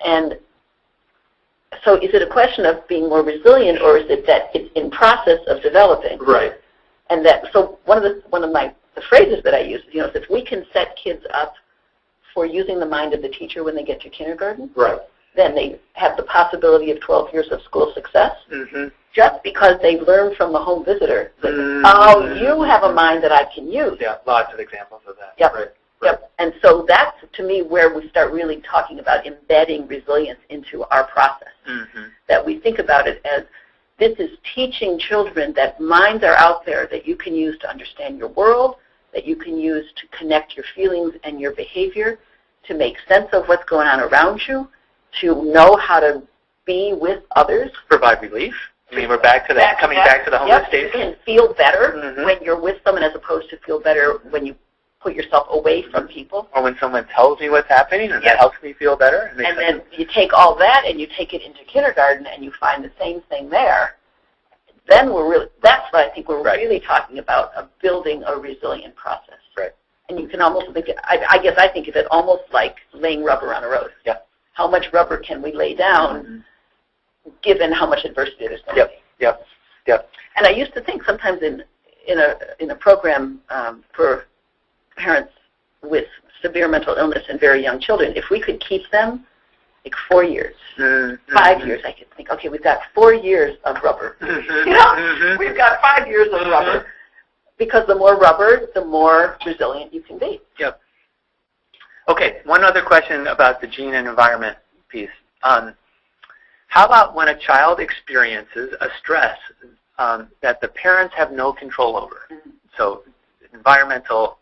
And so is it a question of being more resilient, or is it that it's in process of developing? Right. And that, so one of the phrases that I use, is if we can set kids up for using the mind of the teacher when they get to kindergarten, then they have the possibility of 12 years of school success. Just because they learned from the home visitor, that, you have a mind that I can use. Yeah, lots of examples of that. Yep. Right. Yep. And so that's, to me, where we start really talking about embedding resilience into our process. That we think about it as, this is teaching children that minds are out there that you can use to understand your world, that you can use to connect your feelings and your behavior, to make sense of what's going on around you, to know how to be with others. Provide relief. I mean, we're back to that, coming back to the homeostasis. You can feel better when you're with someone, as opposed to feel better when you put yourself away from people. Or when someone tells me what's happening, and that helps me feel better. And then you take all that and you take it into kindergarten and you find the same thing there. Then that's what I think we're really talking about, of building a resilient process. Right. And you can almost think, I guess I think of it almost like laying rubber on a road. Yeah. How much rubber can we lay down given how much adversity there's going to be? Yep. And I used to think sometimes in a program for parents with severe mental illness and very young children, if we could keep them like 4 years, 5 years, I could think, okay, we've got 4 years of rubber. We've got 5 years of rubber. Because the more rubber, the more resilient you can be. Yep. Okay, one other question about the gene and environment piece. How about when a child experiences a stress that the parents have no control over? So environmental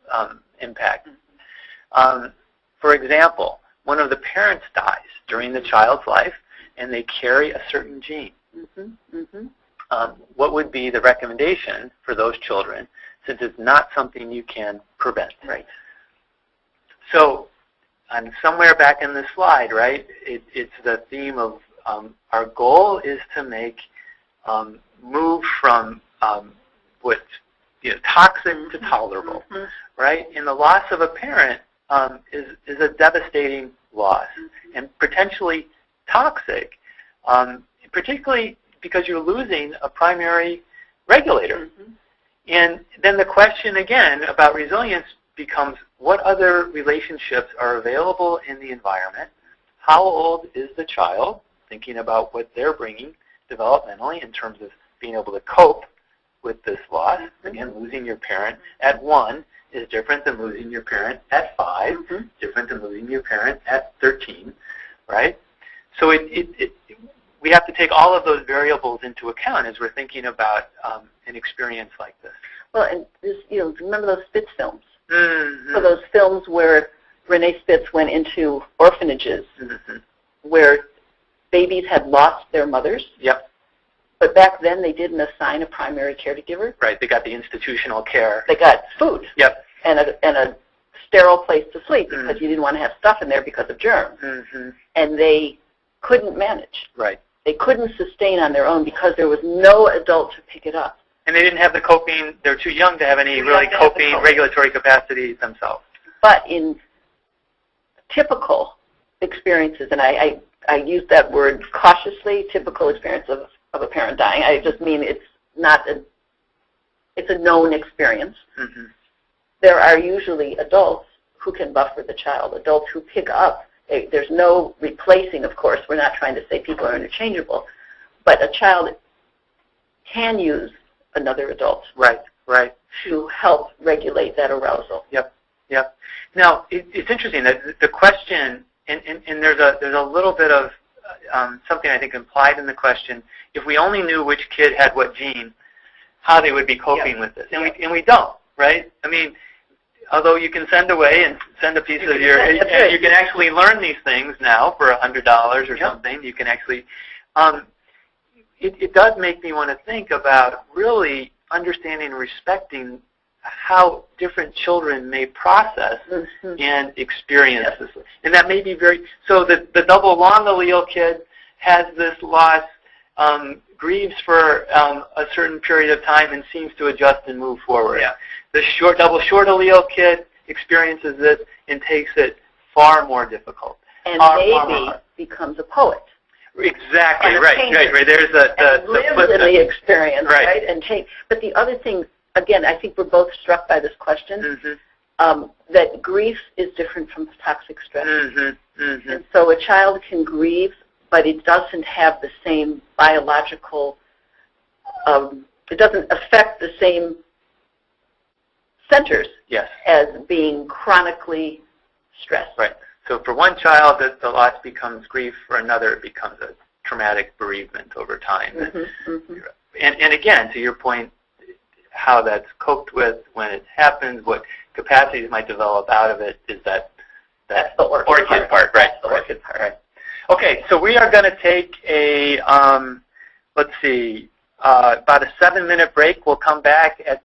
impact. For example, one of the parents dies during the child's life and they carry a certain gene. What would be the recommendation for those children, since it's not something you can prevent? Right. So somewhere back in this slide, right, it's the theme of our goal is to make move from what's toxic to tolerable, right? And the loss of a parent is a devastating loss and potentially toxic, particularly because you're losing a primary regulator. And then the question again about resilience becomes, what other relationships are available in the environment? How old is the child? Thinking about what they're bringing developmentally in terms of being able to cope with this loss. Again, losing your parent at 1 is different than losing your parent at 5, different than losing your parent at 13, right? So we have to take all of those variables into account as we're thinking about an experience like this. Well, and this, remember those Spitz films? So those films where Renee Spitz went into orphanages where babies had lost their mothers. Yep. But back then they didn't assign a primary caregiver. Right. They got the institutional care. They got food. Yep. And a sterile place to sleep because you didn't want to have stuff in there because of germs. And they couldn't manage. Right. They couldn't sustain on their own because there was no adult to pick it up. And they didn't have the coping, they're too young to have any really coping regulatory capacity themselves. But in typical experiences, and I use that word cautiously, typical experience of a parent dying, I just mean it's a known experience. There are usually adults who can buffer the child, adults who pick up. There's no replacing, of course. We're not trying to say people are interchangeable, but a child can use another adult. Right. To help regulate that arousal. Yep. Now, it's interesting that the question, and there's a little bit of something I think implied in the question. If we only knew which kid had what gene, how they would be coping with this, and we don't, right? I mean, although you can send away and send a piece of your, and you can actually learn these things now for $100 or something. You can actually, it does make me want to think about really understanding and respecting how different children may process and experience this. And that may be so the double long allele kid has this loss, grieves for a certain period of time and seems to adjust and move forward. The double short allele kid experiences this and takes it far more difficult. And maybe becomes a poet. Exactly, right. There's the lives in the experience, right? But the other thing, again, I think we're both struck by this question, that grief is different from toxic stress. And so a child can grieve, but it doesn't have the same biological, it doesn't affect the same centers as being chronically stressed. Right. So for one child, the loss becomes grief. For another, it becomes a traumatic bereavement over time. And again, to your point, how that's coped with when it happens, what capacities might develop out of it is that's the orchid part, right? The orchid part. Right. Okay, so we are going to take a, let's see, about a 7-minute break. We'll come back at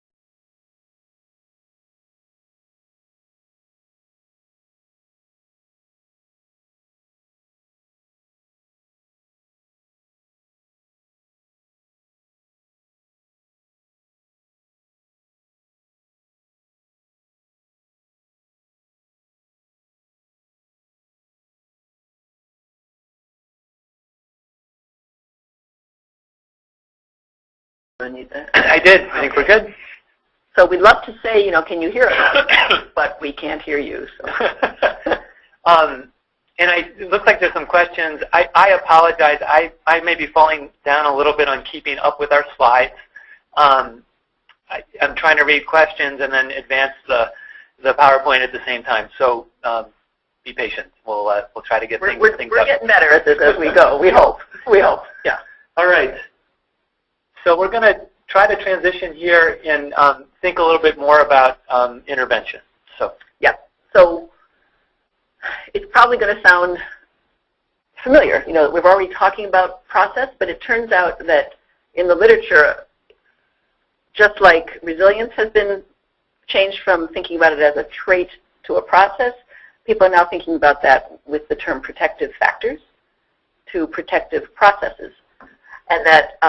I did. I think we're good. So we'd love to say, can you hear us? But we can't hear you. So. And it looks like there's some questions. I apologize. I may be falling down a little bit on keeping up with our slides. I'm trying to read questions and then advance the PowerPoint at the same time. So be patient. We'll try to get things We're getting better at this as we go. We hope. Yeah. All right. So we're going to try to transition here and think a little bit more about intervention. So it's probably going to sound familiar. We've already talking about process, but it turns out that in the literature, just like resilience has been changed from thinking about it as a trait to a process, people are now thinking about that with the term protective factors to protective processes. And that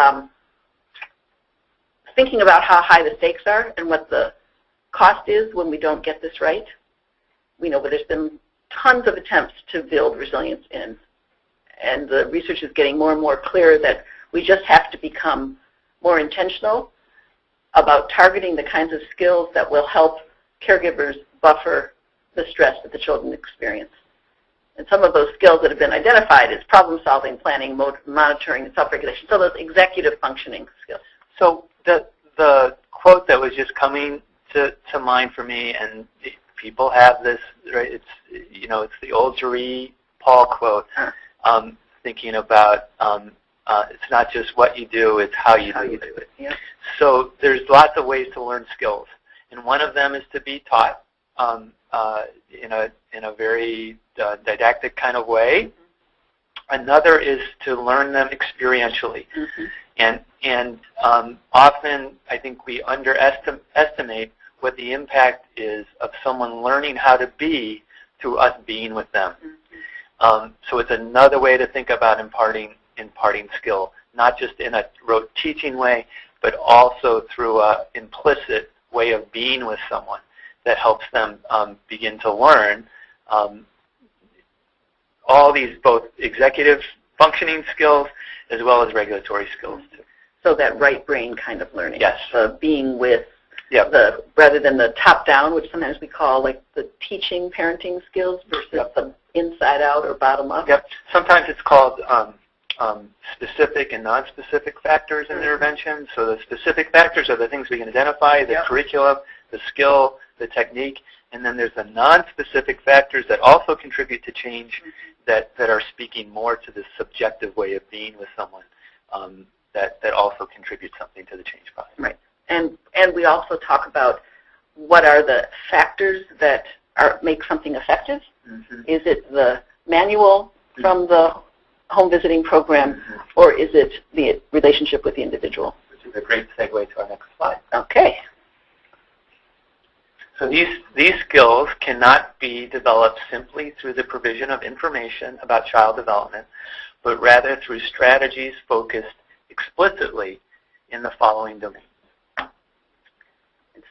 thinking about how high the stakes are and what the cost is when we don't get this right. We know, but there's been tons of attempts to build resilience in. And the research is getting more and more clear that we just have to become more intentional about targeting the kinds of skills that will help caregivers buffer the stress that the children experience. And some of those skills that have been identified is problem solving, planning, monitoring, and self-regulation. So those executive functioning skills. So the quote that was just coming to mind for me, and people have this, right? It's it's the old Jerry Paul quote. Thinking about it's not just what you do, it's how you do it. Yeah. So there's lots of ways to learn skills, and one of them is to be taught in a very didactic kind of way. Another is to learn them experientially, and often I think we underestimate what the impact is of someone learning how to be through us being with them. So it's another way to think about imparting skill, not just in a rote teaching way, but also through an implicit way of being with someone that helps them begin to learn all these both executive functioning skills as well as regulatory skills too. So that right brain kind of learning. Yes. Being with Yep. rather than the top down, which sometimes we call like the teaching parenting skills versus the inside out or bottom up. Yep. Sometimes it's called specific and non-specific factors in intervention. So the specific factors are the things we can identify, the curriculum, the skill, the technique, and then there's the non-specific factors that also contribute to change that are speaking more to the subjective way of being with someone that also contributes something to the change process. Right. And we also talk about what are the factors that make something effective. Is it the manual from the home visiting program, or is it the relationship with the individual? Which is a great segue to our next slide. Okay. So these skills cannot be developed simply through the provision of information about child development, but rather through strategies focused explicitly in the following domains.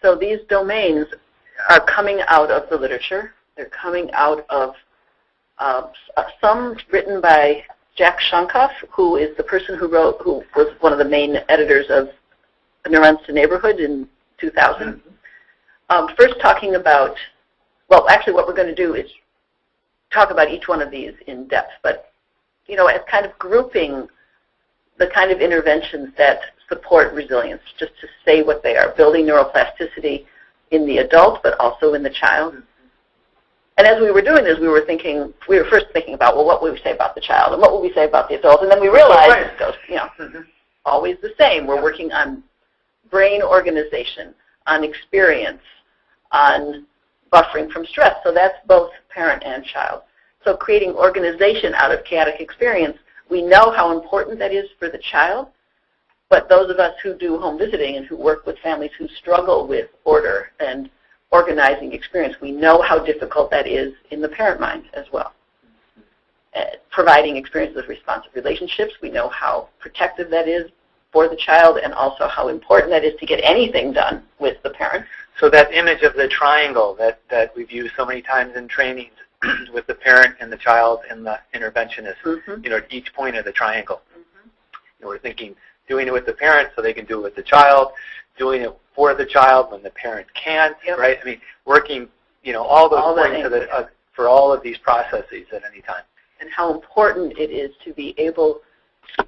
So these domains are coming out of the literature. They're coming out of some written by Jack Shonkoff, who is the person who was one of the main editors of Neurons to Neighborhood in 2000. First talking about, well, actually what we're going to do is talk about each one of these in depth, but, as kind of grouping the kind of interventions that support resilience, just to say what they are, building neuroplasticity in the adult, but also in the child. And as we were doing this, we were first thinking about, well, what would we say about the child, and what would we say about the adult? And then we realized it goes, always the same. We're working on brain organization, on experience, on buffering from stress. So that's both parent and child. So creating organization out of chaotic experience, we know how important that is for the child, but those of us who do home visiting and who work with families who struggle with order and organizing experience, we know how difficult that is in the parent mind as well. Providing experience with responsive relationships, we know how protective that is for the child and also how important that is to get anything done with the parent. So that image of the triangle that we've used so many times in trainings with the parent and the child and the interventionist, at each point of the triangle. We're thinking doing it with the parent so they can do it with the child, doing it for the child when the parent can't, right? I mean, working, all those points for all of these processes at any time. And how important it is to be able,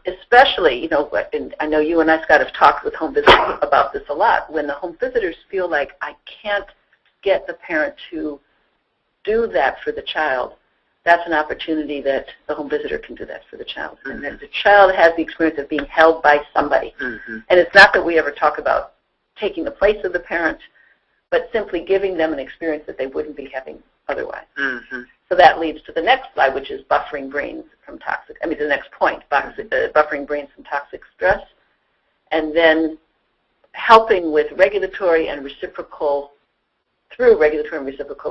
especially, and I know you and I, Scott, have talked with home visitors about this a lot, when the home visitors feel like I can't get the parent to do that for the child, that's an opportunity that the home visitor can do that for the child. And that the child has the experience of being held by somebody. And it's not that we ever talk about taking the place of the parent, but simply giving them an experience that they wouldn't be having otherwise. So that leads to the next slide, which is buffering brains from the next point, buffering brains from toxic stress, and then helping with regulatory and reciprocal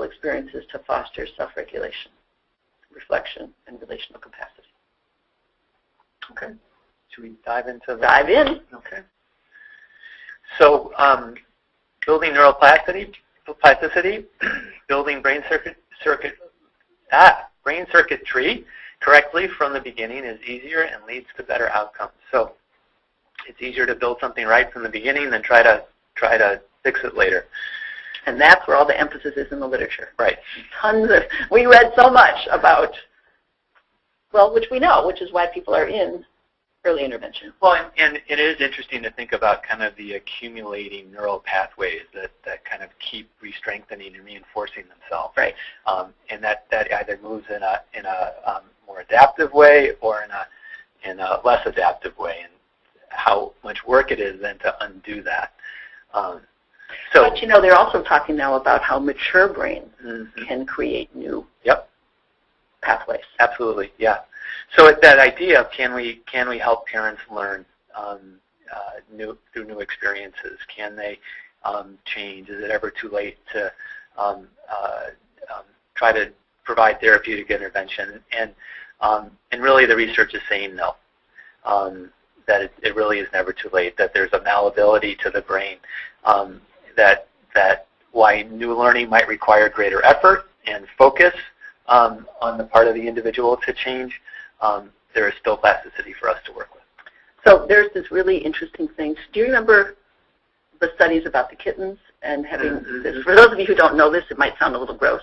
experiences to foster self-regulation, reflection, and relational capacity. Okay. Should we dive into that? Dive in. Okay. So building neuroplasticity, building brain circuitry correctly from the beginning is easier and leads to better outcomes. So it's easier to build something right from the beginning than try to fix it later. And that's where all the emphasis is in the literature. Right. We read so much about, well, which we know, which is why people are in early intervention. Well, and it is interesting to think about kind of the accumulating neural pathways that kind of keep re-strengthening and reinforcing themselves. Right. And that either moves in a more adaptive way or in a less adaptive way, and how much work it is then to undo that. But they're also talking now about how mature brains can create new pathways. Absolutely, yeah. So that idea of can we help parents learn through new experiences? Can they change? Is it ever too late to try to provide therapeutic intervention? And really, the research is saying no. That it really is never too late. That there's a malleability to the brain. That why new learning might require greater effort and focus on the part of the individual to change, there is still plasticity for us to work with. So there's this really interesting thing. Do you remember the studies about the kittens and having this? For those of you who don't know this, it might sound a little gross,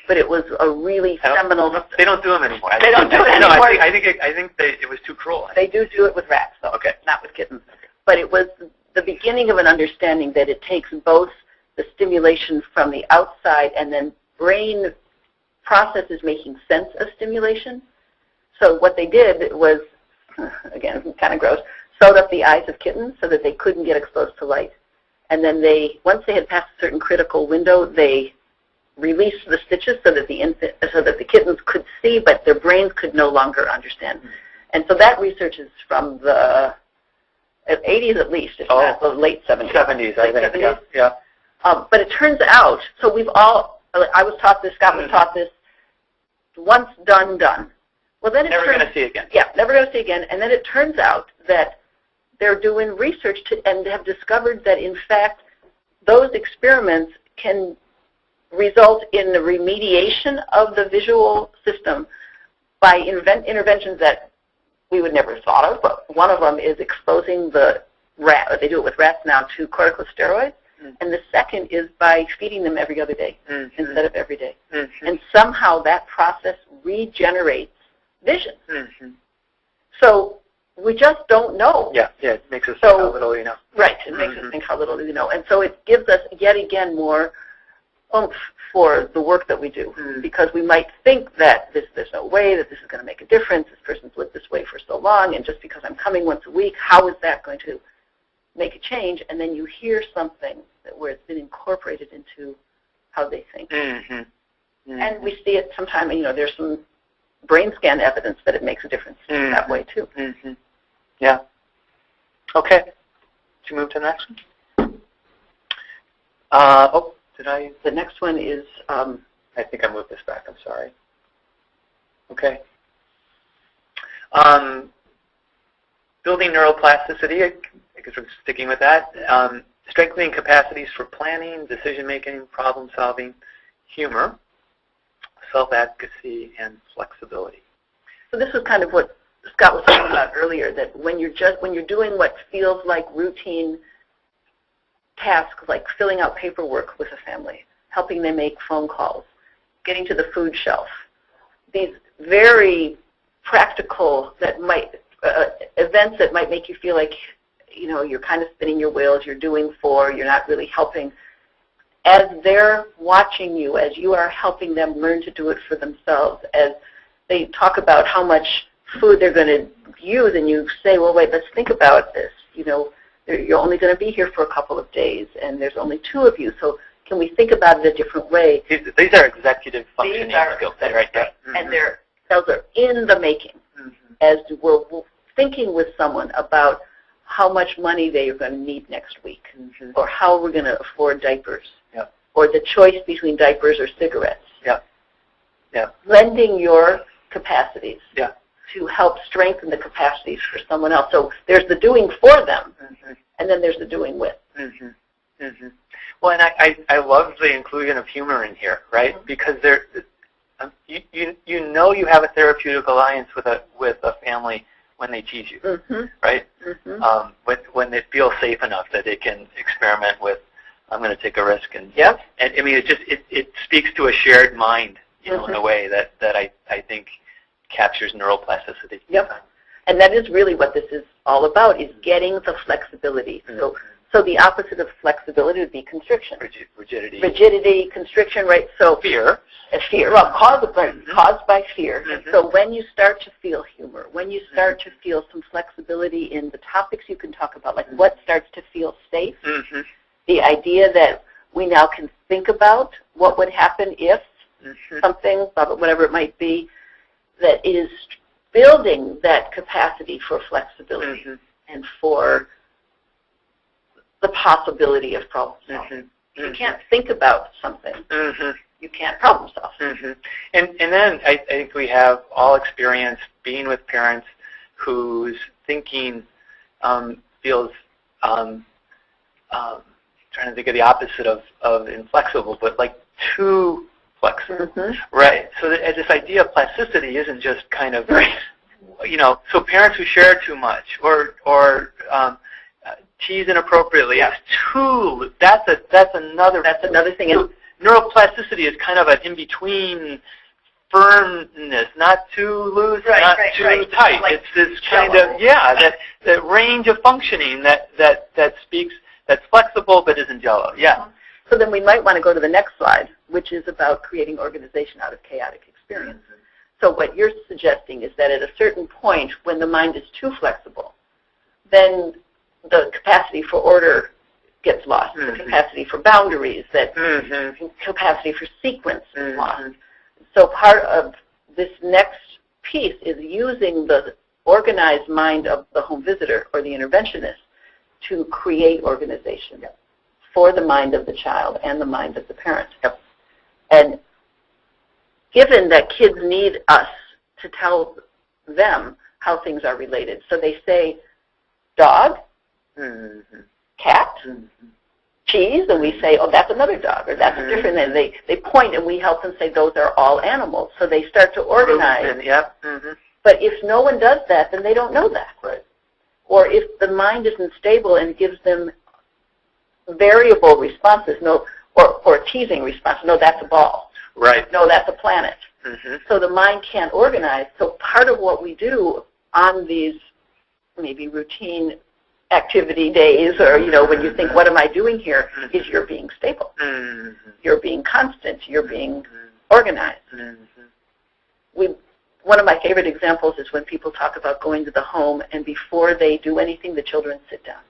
but it was a really seminal. They don't do them anymore. They don't do it anymore. No, I think it was too cruel. They do it with rats, though. Okay. Not with kittens. But it was the beginning of an understanding that it takes both the stimulation from the outside and then brain processes making sense of stimulation. So what they did was, again, kind of gross, sewed up the eyes of kittens so that they couldn't get exposed to light. And then once they had passed a certain critical window, they released the stitches so that the kittens could see, but their brains could no longer understand. And so that research is from the 80s at least, if not the late 70s. 70s, I think. 70s? Yeah. But it turns out, so I was taught this, Scott was taught this, once done. Well, then never going to see again. Yeah, never going to see again. And then it turns out that they're doing research and have discovered that, in fact, those experiments can result in the remediation of the visual system by interventions that we would never have thought of. But one of them is exposing the rat, or they do it with rats now, to corticosteroids. And the second is by feeding them every other day instead of every day. And somehow that process regenerates vision. So we just don't know. Yeah, it makes us think how little you know. Right, it makes us think how little you know. And so it gives us, yet again, more oomph for the work that we do. Because we might think that there's no way that this is going to make a difference. This person's lived this way for so long, and just because I'm coming once a week, how is that going to make a change? And then you hear something where it's been incorporated into how they think. And we see it sometimes, there's some brain scan evidence that it makes a difference that way too. Yeah. Okay. Did you move to the next one? Did I? The next one is... I think I moved this back. I'm sorry. Okay. Building neuroplasticity, I guess we're sticking with that. Strengthening capacities for planning, decision-making, problem-solving, humor, self-advocacy, and flexibility. So this was kind of what Scott was talking about earlier, that when you're doing what feels like routine tasks, like filling out paperwork with a family, helping them make phone calls, getting to the food shelf, these very practical events that might make you feel like you're kind of spinning your wheels, you're you're not really helping. As they're watching you, as you are helping them learn to do it for themselves, as they talk about how much food they're going to use, and you say, well, wait, let's think about this. You're only going to be here for a couple of days, and there's only 2 of you, so can we think about it a different way? These are executive functioning skills, right? And those are in the making, as we're thinking with someone about how much money they are going to need next week, or how we're going to afford diapers, or the choice between diapers or cigarettes. Lending your capacities to help strengthen the capacities for someone else. So there's the doing for them, and then there's the doing with. Well, and I love the inclusion of humor in here, right? Because you have a therapeutic alliance with a family when they tease you, right? When they feel safe enough that they can experiment with, I'm going to take a risk, and I mean, it speaks to a shared mind, in a way that I think captures neuroplasticity. And that is really what this is all about, is getting the flexibility. So the opposite of flexibility would be constriction. Rigidity. Rigidity, constriction, right? So fear. Fear, well, caused by fear. And so when you start to feel humor, when you start to feel some flexibility in the topics you can talk about, like what starts to feel safe, the idea that we now can think about what would happen if something, whatever it might be, that is building that capacity for flexibility and for the possibility of problem solving. You can't think about something. You can't problem solve. And then I think we have all experienced being with parents whose thinking feels, trying to think of the opposite of inflexible, but like too flexible, right? So this idea of plasticity isn't just kind of, you know, so parents who share too much or tease inappropriately, it's too, that's another thing. So neuroplasticity is kind of an in-between firmness, not too loose, not too tight. Like it's this kind of, that range of functioning that speaks, that's flexible but isn't jello. So then we might want to go to the next slide, which is about creating organization out of chaotic experience. So what you're suggesting is that at a certain point, when the mind is too flexible, then the capacity for order gets lost, the capacity for boundaries, that capacity for sequence is lost. So part of this next piece is using the organized mind of the home visitor or the interventionist to create organization for the mind of the child and the mind of the parent. And given that kids need us to tell them how things are related, so they say dog, cat, cheese, and we say, oh, that's another dog, or that's different. And they point, and we help them say those are all animals. So they start to organize. But if no one does that, then they don't know that. Or if the mind isn't stable and gives them variable responses, or teasing response, no, that's a ball. No, that's a planet. So the mind can't organize. So part of what we do on these maybe routine activity days, or when you think, what am I doing here, is you're being stable. You're being constant. You're being organized. One of my favorite examples is when people talk about going to the home, and before they do anything, the children sit down.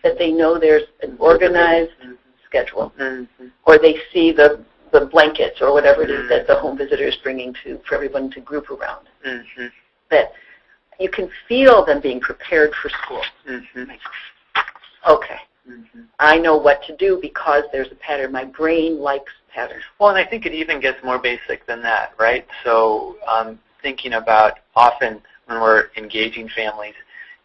That they know there's an organized schedule, or they see the blankets or whatever it is that the home visitor is bringing for everyone to group around. That you can feel them being prepared for school. Okay, I know what to do because there's a pattern. My brain likes patterns. Well, and I think it even gets more basic than that, right? So thinking about often when we're engaging families,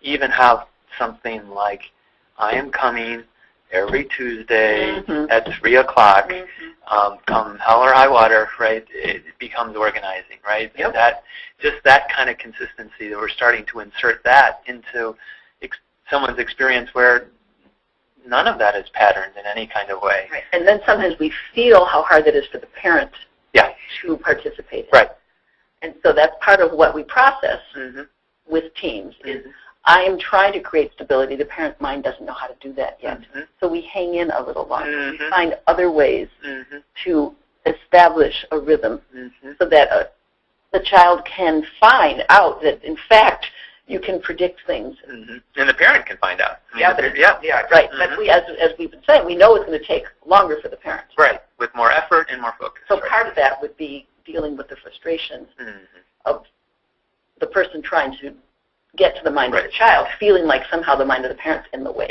even have something like, I am coming every Tuesday at 3 o'clock, come hell or high water, right? It becomes organizing, right? That just that kind of consistency, that we're starting to insert that into someone's experience where none of that is patterned in any kind of way. And then sometimes we feel how hard it is for the parent to participate in. And so that's part of what we process with teams is, I am trying to create stability. The parent mind doesn't know how to do that yet. So we hang in a little longer. We find other ways to establish a rhythm so that the child can find out that, in fact, you can predict things. And the parent can find out. But we, as we've been saying, we know it's going to take longer for the parent. With more effort and more focus. So part of that would be dealing with the frustration of the person trying to get to the mind of the child, feeling like somehow the mind of the parent's in the way.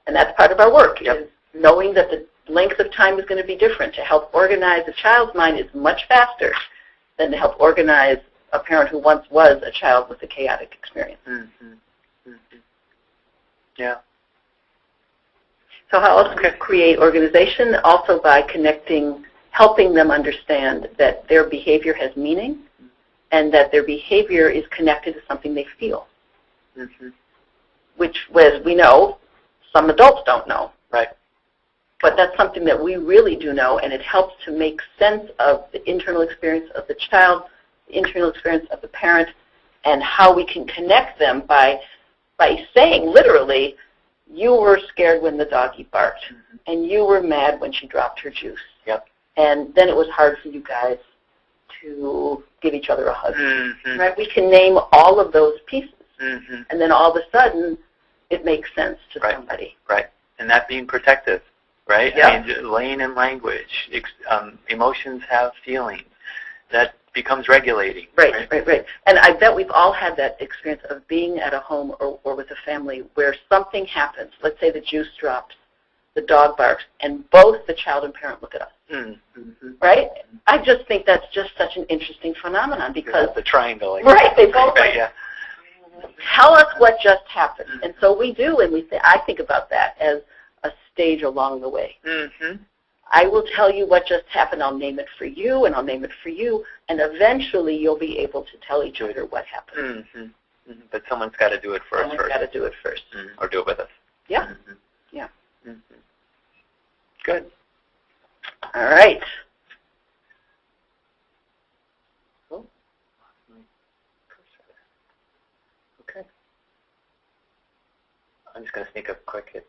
And that's part of our work, is knowing that the length of time is going to be different. To help organize a child's mind is much faster than to help organize a parent who once was a child with a chaotic experience. So how else can we create organization? Also by connecting, helping them understand that their behavior has meaning, and that their behavior is connected to something they feel, which, as we know, some adults don't know. But that's something that we really do know, and it helps to make sense of the internal experience of the child, the internal experience of the parent, and how we can connect them by saying literally, you were scared when the doggy barked, and you were mad when she dropped her juice. Yep. And then it was hard for you guys to give each other a hug. Right? We can name all of those pieces, and then all of a sudden, it makes sense to somebody. Right. And that being protective, right? Yep. I mean, laying in language, emotions have feelings. That becomes regulating. Right. And I bet we've all had that experience of being at a home or with a family where something happens. Let's say the juice drops, the dog barks, and both the child and parent look at us. Right? I just think that's just such an interesting phenomenon because the triangle. Right. They both tell us what just happened. And so we do, and I think about that as a stage along the way. I will tell you what just happened. I'll name it for you, and I'll name it for you, and eventually you'll be able to tell each other what happened. But someone's got to do it first. Someone's got to do it first. Or do it with us. Yeah. Yeah. Good. All right. Okay. I'm just going to sneak up quick at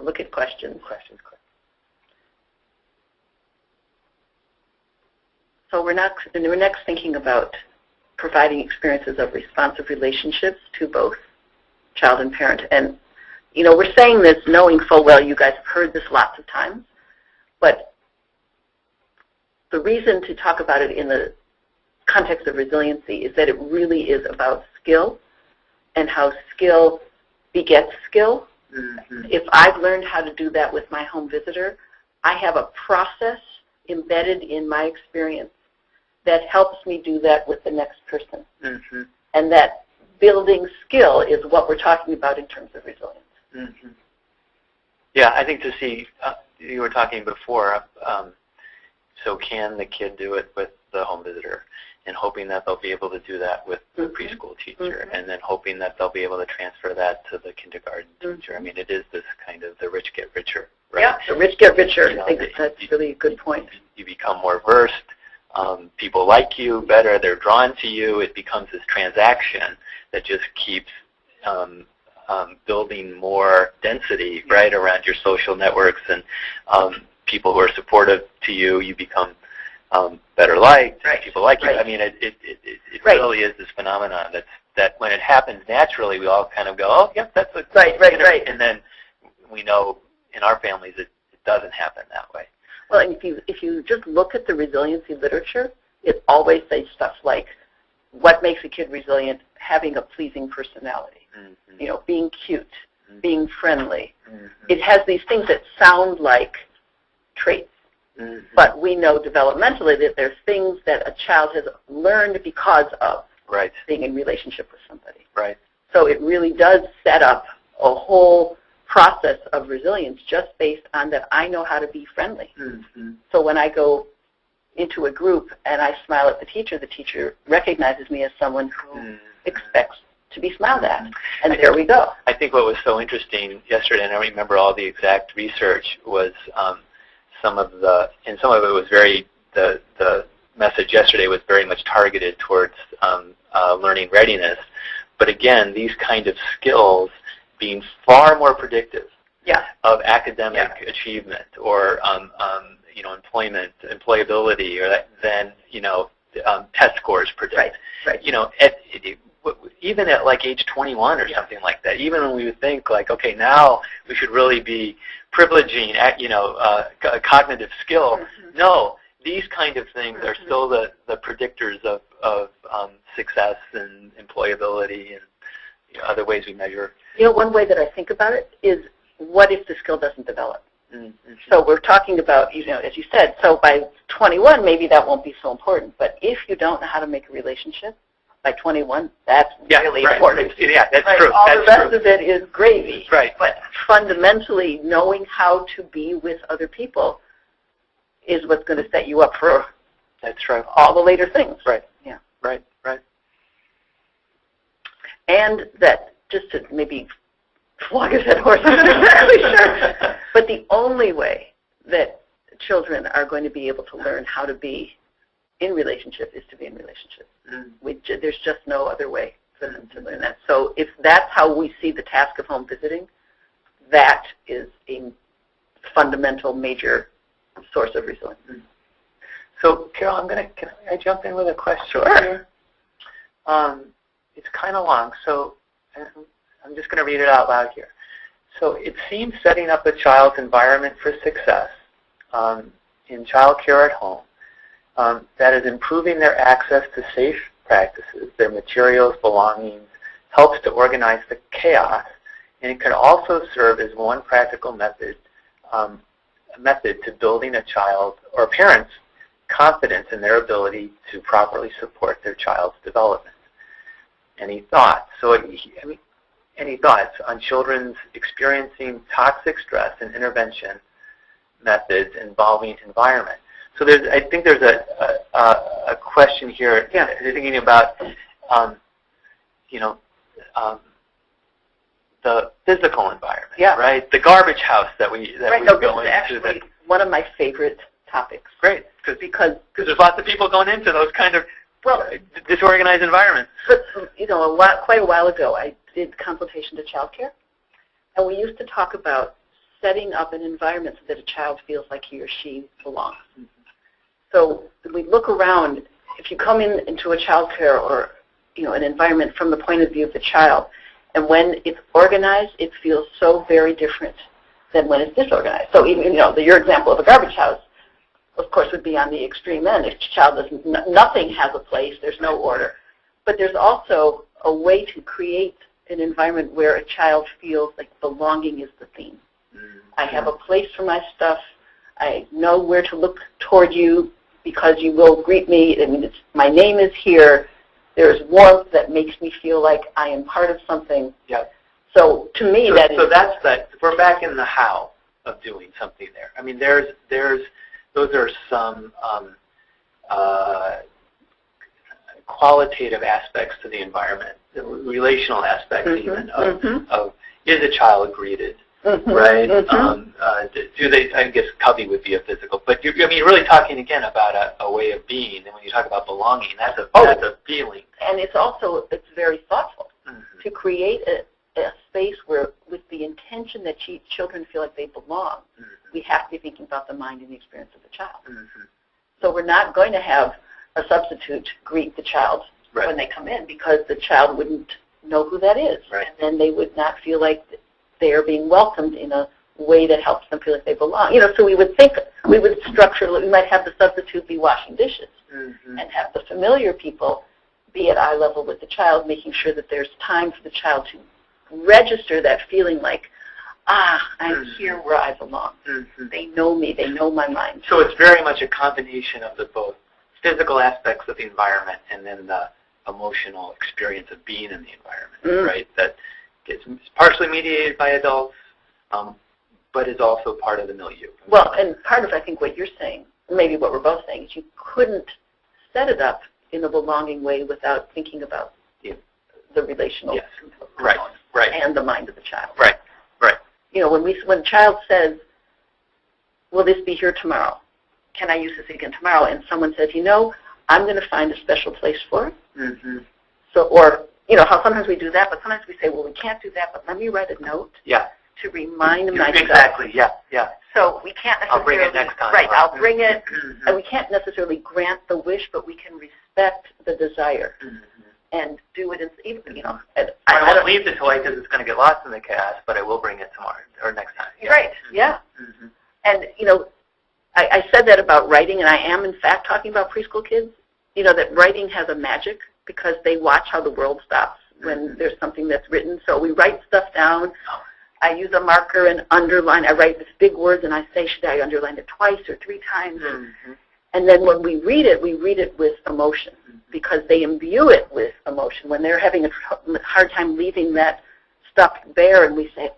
look at questions. Quick. So we're next thinking about providing experiences of responsive relationships to both child and parent. And, you know, we're saying this knowing full well you guys have heard this lots of times, but the reason to talk about it in the context of resiliency is that it really is about skill and how skill begets skill. If I've learned how to do that with my home visitor, I have a process embedded in my experience that helps me do that with the next person. And that building skill is what we're talking about in terms of resilience. Yeah, I think to see, you were talking before, so can the kid do it with the home visitor? And hoping that they'll be able to do that with the preschool teacher, and then hoping that they'll be able to transfer that to the kindergarten teacher. I mean, it is this kind of the rich get richer, right? Yeah, the rich get richer. You know, I think that's really a good point. You become more versed. People like you better. They're drawn to you. It becomes this transaction that just keeps building more density, right, around your social networks and people who are supportive to you. You become better liked. People like you. I mean, it really is this phenomenon that when it happens naturally, we all kind of go, oh, yep, that's a right. And then we know in our families it doesn't happen that way. Well, and if you just look at the resiliency literature, it always says stuff like, what makes a kid resilient? Having a pleasing personality, you know, being cute, being friendly. It has these things that sound like traits. But we know developmentally that there's things that a child has learned because of being in relationship with somebody. So it really does set up a whole process of resilience just based on that I know how to be friendly. So when I go into a group and I smile at the teacher recognizes me as someone who expects to be smiled at. And there we go. I think what was so interesting yesterday, and I don't remember all the exact research, was some of it was the message yesterday was very much targeted towards learning readiness. But again, these kind of skills being far more predictive of academic achievement or employment, employability, or than test scores predict. You know, even at like age 21 or something like that. Even when we would think like, okay, now we should really be privileging cognitive skill. No, these kind of things are still the predictors of success and employability and other ways we measure. You know, one way that I think about it is, what if the skill doesn't develop? So we're talking about, as you said, so by 21, maybe that won't be so important. But if you don't know how to make a relationship, by 21, that's really important. Yeah, that's true. All the rest of it is gravy. But fundamentally, knowing how to be with other people is what's going to set you up for all the later things. Right. And that, just to maybe flog us at horse, I'm not exactly sure, but the only way that children are going to be able to learn how to be in relationship is to be in relationship. There's just no other way. for them to learn that. So if that's how we see the task of home visiting, that is a fundamental, major source of resilience. So, Carol, can I jump in with a question? Sure. Here? It's kind of long, so I'm just going to read it out loud here. So it seems setting up a child's environment for success in child care at home, that is improving their access to safe practices, their materials, belongings, helps to organize the chaos, and it can also serve as one practical method to building a child or parents' confidence in their ability to properly support their child's development. Any thoughts? So, any thoughts on children's experiencing toxic stress and intervention methods involving environment? So I think there's a question here. Yeah. Thinking about, the physical environment. Yeah. Right. The garbage house that we go into. This is actually one of my favorite topics. Great. Because there's lots of people going into those kind of disorganized environments. But, quite a while ago, I did consultation to child care, and we used to talk about setting up an environment so that a child feels like he or she belongs. Mm-hmm. So we look around. If you come into a child care or an environment from the point of view of the child, and when it's organized, it feels so very different than when it's disorganized. So even your example of a garbage house, of course, would be on the extreme end. If a child doesn't, nothing has a place, there's no order. But there's also a way to create an environment where a child feels like belonging is the theme. Mm-hmm. I have a place for my stuff. I know where to look toward you because you will greet me. My name is here. There's warmth that makes me feel like I am part of something. Yeah. So to me, So that's that. We're back in the how of doing something there. Those are some qualitative aspects to the environment, the relational aspects even of is a child greeted, right? Do they? I guess cubby would be a physical, but you're really talking again about a way of being. And when you talk about belonging, that's a feeling. And it's very thoughtful to create a space where, with the intention that children feel like they belong, we have to be thinking about the mind and the experience of the child. So we're not going to have a substitute greet the child when they come in because the child wouldn't know who that is. Right. And then they would not feel like they are being welcomed in a way that helps them feel like they belong. So we would structure, we might have the substitute be washing dishes and have the familiar people be at eye level with the child, making sure that there's time for the child to register that feeling like, I'm here where I belong. They know me. They know my mind. So it's very much a combination of the both physical aspects of the environment and then the emotional experience of being in the environment, right? That gets partially mediated by adults, but is also part of the milieu. Well, and part of, I think, what you're saying, maybe what we're both saying, is you couldn't set it up in a belonging way without thinking about the relational component and the mind of the child. Right. When a child says, will this be here tomorrow? Can I use this again tomorrow? And someone says, I'm going to find a special place for it. So, or, how sometimes we do that, but sometimes we say, well, we can't do that, but let me write a note to remind myself. Exactly, yeah. So we can't necessarily... I'll bring it next time. Right, I'll bring it, and we can't necessarily grant the wish, but we can respect the desire. And do it, I won't leave the toy because it's going to get lost in the chaos, but I will bring it tomorrow or next time. Yeah. Right, yeah. And, I said that about writing, and I am, in fact, talking about preschool kids, that writing has a magic because they watch how the world stops when there's something that's written. So we write stuff down. I use a marker and underline. I write this big words, and I say, should I underline it twice or 3 times? And then when we read it with emotion because they imbue it with emotion. When they're having a hard time leaving that stuffed bear and we say,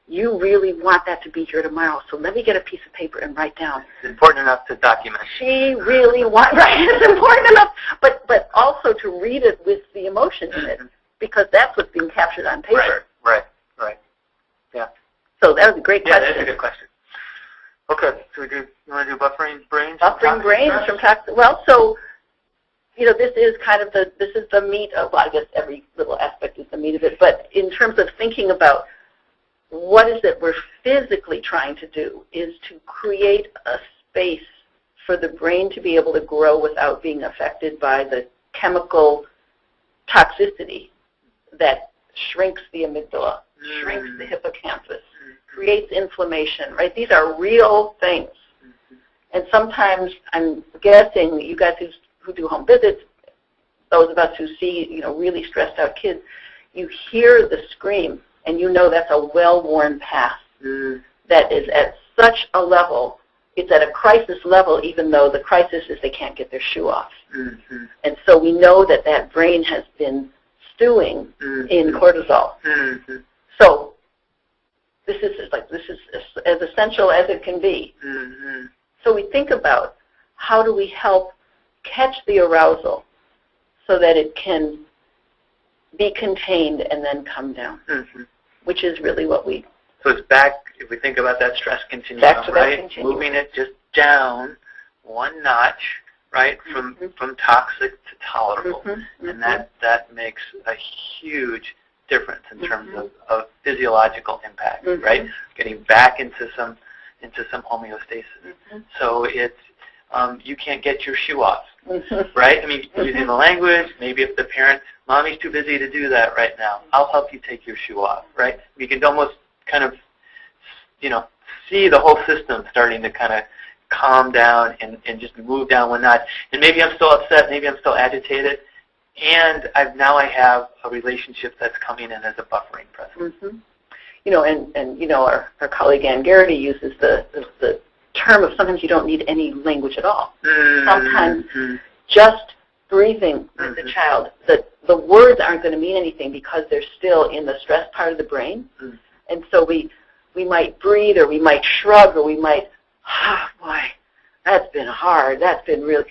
you really want that to be here tomorrow, so let me get a piece of paper and write down. It's important enough to document. She really wants, it's important enough, but also to read it with the emotion in it because that's what's being captured on paper. Right. Yeah. So that was a great question. Yeah, that's a good question. Okay, so you want to do buffering brains? Buffering brains from toxic. Well, so this is kind of the meat of, well, I guess every little aspect is the meat of it, but in terms of thinking about what is it we're physically trying to do is to create a space for the brain to be able to grow without being affected by the chemical toxicity that shrinks the amygdala, shrinks the hippocampus, creates inflammation, right? These are real things. And sometimes, I'm guessing, you guys who do home visits, those of us who see, really stressed out kids, you hear the scream, and you know that's a well-worn path that is at such a level. It's at a crisis level, even though the crisis is they can't get their shoe off. And so we know that that brain has been stewing in cortisol. So this is as essential as it can be. So we think about how do we help catch the arousal so that it can be contained and then come down, which is really what we... So it's back, if we think about that stress continuum, right? Moving it just down one notch, right, from toxic to tolerable. And that makes a huge difference in terms of physiological impact, right? Getting back into some homeostasis. So it's, you can't get your shoe off, right? I mean, using the language, maybe if the parent, mommy's too busy to do that right now, I'll help you take your shoe off, right? You can almost kind of, see the whole system starting to kind of calm down and just move down one notch. And maybe I'm still upset, maybe I'm still agitated, and now I have a relationship that's coming in as a buffering presence. Our colleague Ann Garrity uses the term of sometimes you don't need any language at all. Sometimes just breathing with the child, the words aren't going to mean anything because they're still in the stress part of the brain. And so we might breathe, or we might shrug, or we might, boy, that's been hard, that's been really,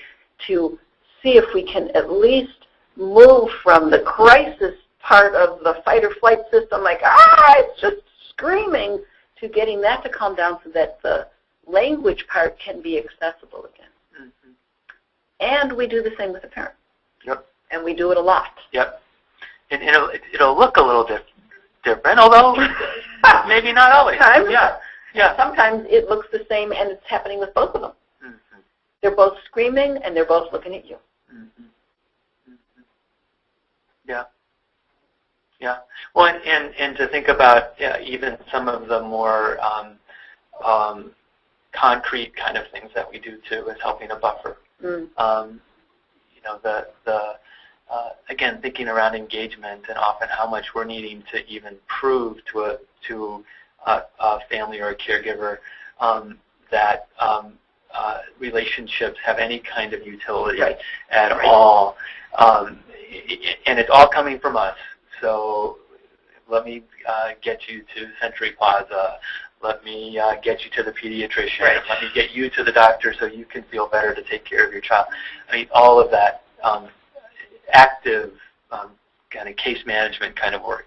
to see if we can at least move from the crisis part of the fight or flight system, like, it's just screaming, to getting that to calm down so that the language part can be accessible again. And we do the same with the parent. Yep. And we do it a lot. Yep. And it'll look a little different, although maybe not always. Sometimes, yeah. Sometimes it looks the same, and it's happening with both of them. They're both screaming, and they're both looking at you. Yeah. Well, and to think about even some of the more concrete kind of things that we do too is helping a buffer. Again, thinking around engagement and often how much we're needing to even prove to a family or a caregiver that relationships have any kind of utility at all. And it's all coming from us. So let me get you to Century Plaza. Let me get you to the pediatrician. Let me get you to the doctor so you can feel better to take care of your child. I mean, all of that active kind of case management kind of work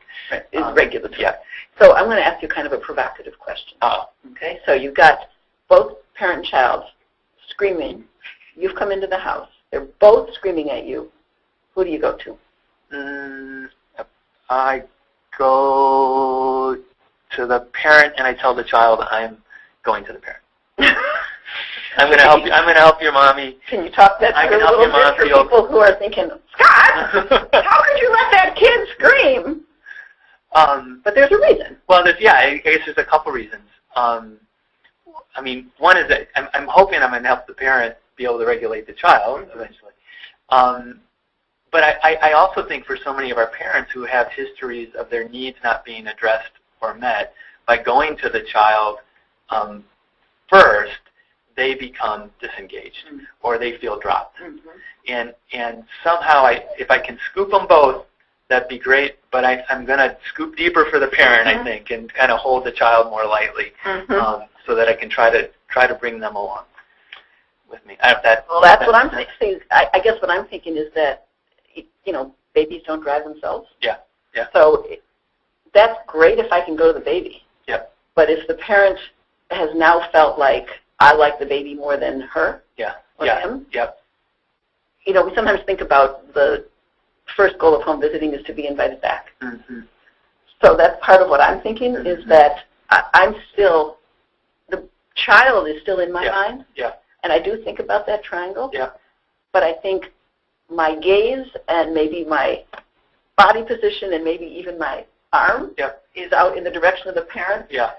is regulatory. So I'm going to ask you kind of a provocative question. Okay, so you've got both parent and child screaming. You've come into the house. They're both screaming at you. Who do you go to? I go to the parent, and I tell the child I'm going to the parent. I'm going to help you. I'm going to help your mommy. Can you talk that through a little bit for people who are thinking, Scott, how could you let that kid scream? But there's a reason. Well, I guess there's a couple reasons. I mean, one is that I'm hoping I'm going to help the parent be able to regulate the child eventually. But I also think for so many of our parents who have histories of their needs not being addressed or met, by going to the child first, they become disengaged or they feel dropped. And somehow, if I can scoop them both, that'd be great. But I'm going to scoop deeper for the parent, I think, and kind of hold the child more lightly, so that I can try to bring them along with me. That's what I'm thinking. I guess what I'm thinking is that babies don't drive themselves. Yeah. So that's great if I can go to the baby. Yeah. But if the parent has now felt like I like the baby more than her or him, we sometimes think about the first goal of home visiting is to be invited back. Mm-hmm. So that's part of what I'm thinking is that I'm still, the child is still in my mind. Yeah. And I do think about that triangle. Yeah. But I think my gaze and maybe my body position and maybe even my arm is out in the direction of the parent. Yeah.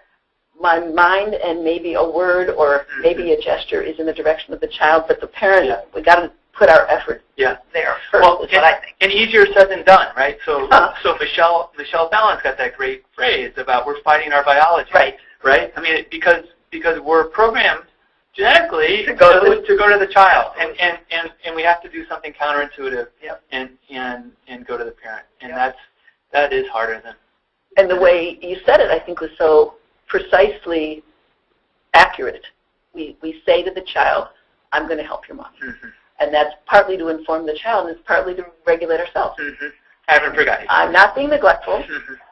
My mind and maybe a word or maybe a gesture is in the direction of the child, but the parent, we got to put our effort there first. Well, is what I think. And easier said than done, right? So Michelle Fallon's got that great phrase about we're fighting our biology, right? I mean, because we're programmed genetically to go to the child, and we have to do something counterintuitive, and go to the parent, and that is harder than. And the way you said it, I think, was so precisely accurate. We say to the child, "I'm going to help your mom," and that's partly to inform the child, and it's partly to regulate ourselves. I haven't forgotten. I'm not being neglectful.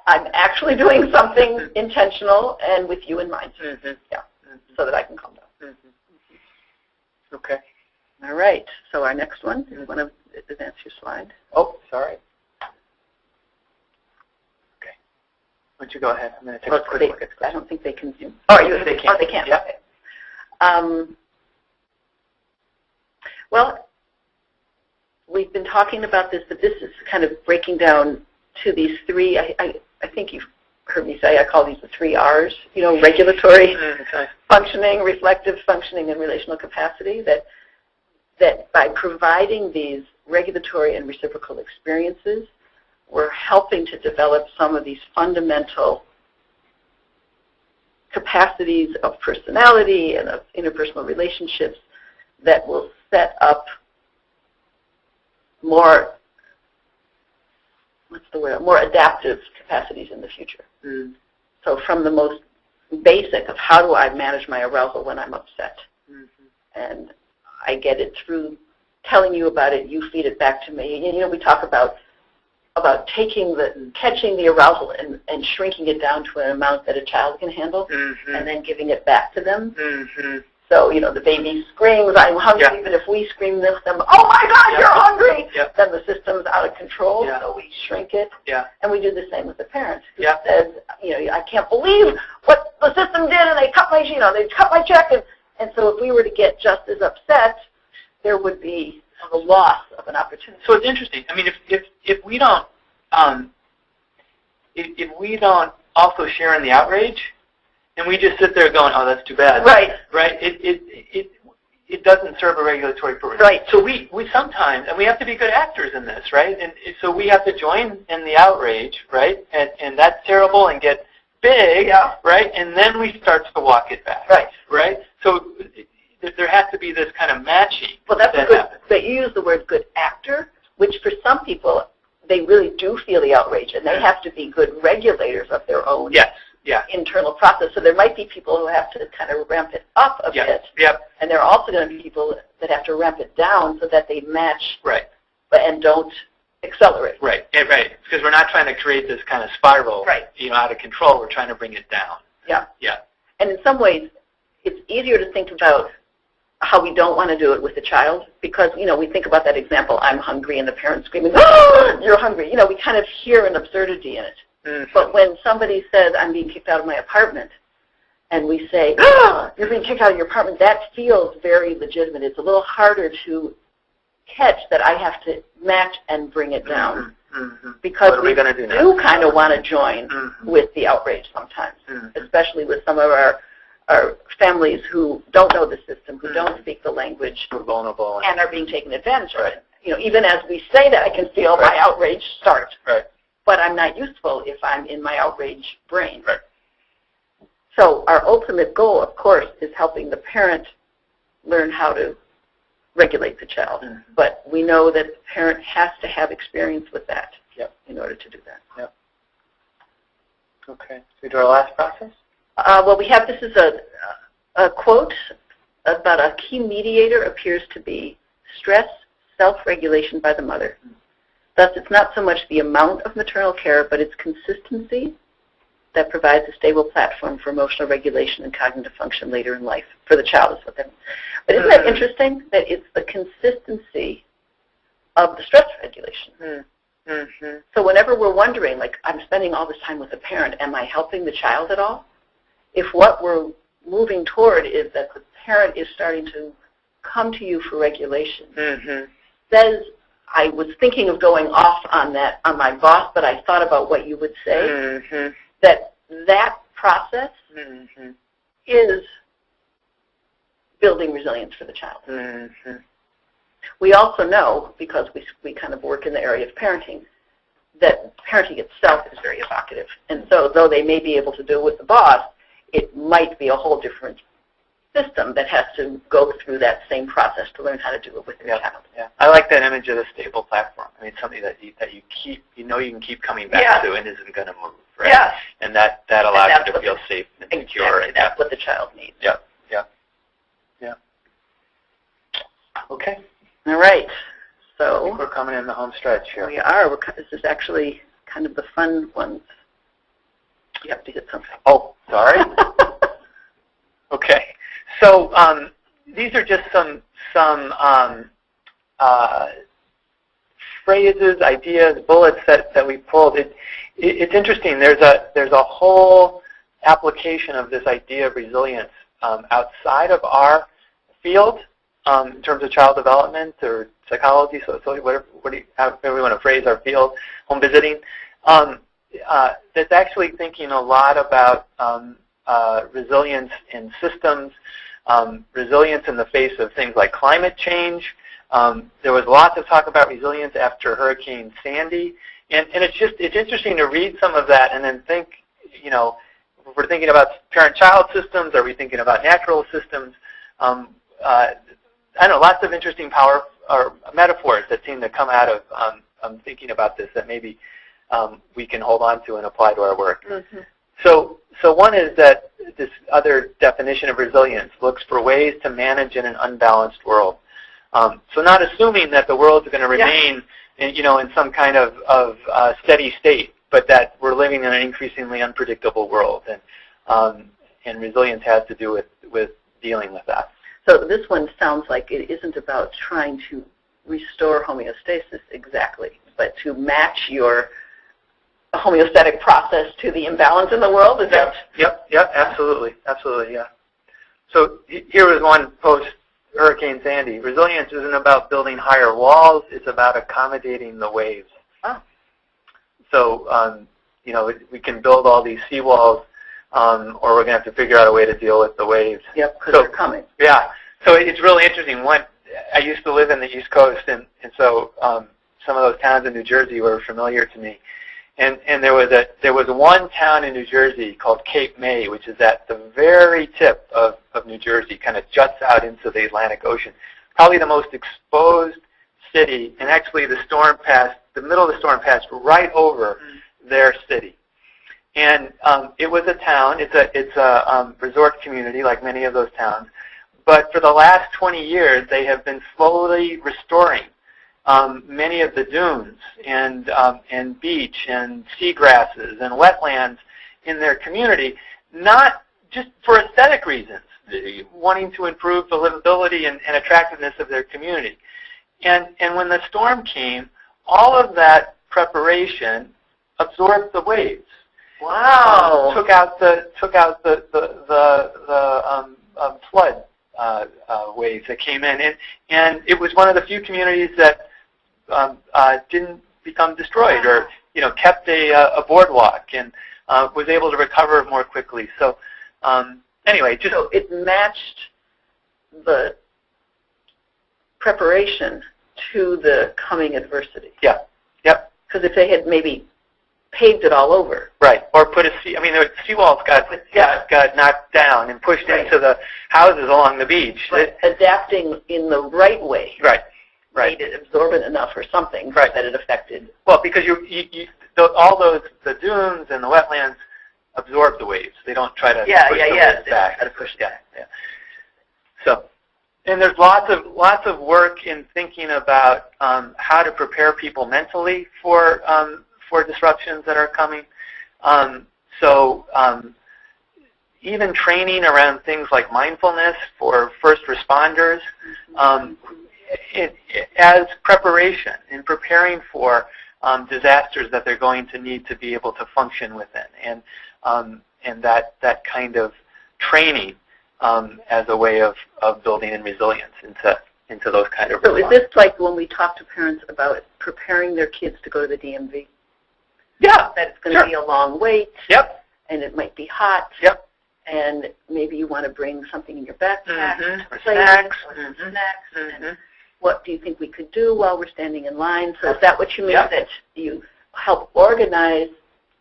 I'm actually doing something intentional and with you in mind. So that I can calm down. Okay. All right. So our next one, do you want to advance your slide? Oh, sorry. Okay. Why don't you go ahead? I'm going to take a quick look at this. I don't think they can zoom. Oh, they can. Oh, they can. Yeah. Okay. Well, we've been talking about this, but this is kind of breaking down to these three. I think you've heard me say I call these the 3 R's. Regulatory functioning, reflective functioning, and relational capacity. That by providing these regulatory and reciprocal experiences, we're helping to develop some of these fundamental capacities of personality and of interpersonal relationships that will set up more adaptive capacities in the future. So from the most basic of how do I manage my arousal when I'm upset, and I get it through telling you about it, you feed it back to me. We talk about catching the arousal and shrinking it down to an amount that a child can handle, and then giving it back to them. So, the baby screams, "I'm hungry," even if we scream with them, "Oh my God, you're hungry!" Then the system's out of control, so we shrink it. And we do the same with the parent who says, "I can't believe what the system did, and they cut my check." And so if we were to get just as upset, there would be a loss of an opportunity. So it's interesting. I mean, if we don't also share in the outrage, and we just sit there going, "Oh, that's too bad." Right. It doesn't serve a regulatory purpose. Right. So we sometimes, and we have to be good actors in this, right? And so we have to join in the outrage, right? And that's terrible and get big, right? And then we start to walk it back. Right. So there has to be this kind of matching. Well, that's good. But you use the word good actor, which for some people, they really do feel the outrage, and they have to be good regulators of their own internal process. So there might be people who have to kind of ramp it up a bit, and there are also going to be people that have to ramp it down so that they match and don't accelerate. Right, because we're not trying to create this kind of spiral, out of control. We're trying to bring it down. And in some ways, it's easier to think about how we don't want to do it with the child because, we think about that example, I'm hungry, and the parent screaming, "Oh, you're hungry." We kind of hear an absurdity in it. But when somebody says, "I'm being kicked out of my apartment," and we say, "Oh, you're being kicked out of your apartment," that feels very legitimate. It's a little harder to catch that I have to match and bring it down. Because we do kind of want to join with the outrage sometimes, especially with some of our families who don't know the system, who don't speak the language, we're vulnerable, and are being taken advantage of. Even as we say that, I can feel my outrage start. But I'm not useful if I'm in my outrage brain. So our ultimate goal, of course, is helping the parent learn how to regulate the child. But we know that the parent has to have experience with that in order to do that. Okay. So we do our last process? Well, we have, this is a quote about a key mediator appears to be stress, self-regulation by the mother. Thus, it's not so much the amount of maternal care, but its consistency that provides a stable platform for emotional regulation and cognitive function later in life. For the child is what that means. But isn't that interesting that it's the consistency of the stress regulation. Mm-hmm. So whenever we're wondering, like, I'm spending all this time with the parent, am I helping the child at all? If what we're moving toward is that the parent is starting to come to you for regulation, says, I was thinking of going off on that, on my boss, but I thought about what you would say, that process is building resilience for the child. We also know, because we kind of work in the area of parenting, that parenting itself is very evocative. And so though they may be able to do it with the boss, it might be a whole different system that has to go through that same process to learn how to do it with the child. Yeah, I like that image of the stable platform. I mean, something that you keep, you can keep coming back to and isn't going to move, right? Yeah. And that allows you to feel safe and secure. Exactly, that's what the child needs. Yeah. Okay. All right. I So think we're coming in the home stretch here. we are. This is actually kind of the fun ones. You have to hit something. Oh, sorry. Okay. So these are just some phrases, ideas, bullets that we pulled. It's interesting. There's a whole application of this idea of resilience outside of our field in terms of child development or psychology, so however we want to phrase our field, home visiting. That's actually thinking a lot about resilience in systems, resilience in the face of things like climate change. There was lots of talk about resilience after Hurricane Sandy, and it's interesting to read some of that and then think, if we're thinking about parent-child systems, are we thinking about natural systems? I don't know, lots of interesting power or metaphors that seem to come out of thinking about this that maybe we can hold on to and apply to our work. So one is that this other definition of resilience looks for ways to manage in an unbalanced world. So not assuming that the world is going to remain, in some kind of steady state, but that we're living in an increasingly unpredictable world, and resilience has to do with dealing with that. So this one sounds like it isn't about trying to restore homeostasis exactly, but to match your homeostatic process to the imbalance in the world? Is that? Yep, absolutely, yeah. So here is one post-Hurricane Sandy. Resilience isn't about building higher walls, it's about accommodating the waves. Oh. So, we can build all these seawalls, or we're going to have to figure out a way to deal with the waves. Yep, because they're coming. Yeah, so it's really interesting. I used to live in the East Coast, and so some of those towns in New Jersey were familiar to me. And there was one town in New Jersey called Cape May, which is at the very tip of New Jersey, kind of juts out into the Atlantic Ocean. Probably the most exposed city, and actually the middle of the storm passed right over their city. And it was a town. It's a resort community, like many of those towns. But for the last 20 years, they have been slowly restoring many of the dunes and beach and seagrasses and wetlands in their community, not just for aesthetic reasons, wanting to improve the livability and attractiveness of their community. And when the storm came, all of that preparation absorbed the waves. Wow! Took out the flood waves that came in, and it was one of the few communities that didn't become destroyed, or kept a boardwalk and was able to recover more quickly. So anyway, so it matched the preparation to the coming adversity. Yeah. Yep. Because if they had maybe paved it all over. Right, or put the seawalls got knocked down and pushed into the houses along the beach. But adapting in the right way. Right. Made it absorbent enough or something that it affected. Well, because the dunes and the wetlands absorb the waves. They don't try to push the waves back. Try to push yeah. So, and there's lots of work in thinking about how to prepare people mentally for disruptions that are coming. Even training around things like mindfulness for first responders. as preparation in preparing for disasters that they're going to need to be able to function within, and that kind of training as a way of building in resilience into those kind of responses. So is this like when we talk to parents about preparing their kids to go to the DMV? Yeah. That it's going to be a long wait. Yep. And it might be hot. Yep. And maybe you want to bring something in your backpack. Or snacks. And what do you think we could do while we're standing in line? So is that what you mean, that you help organize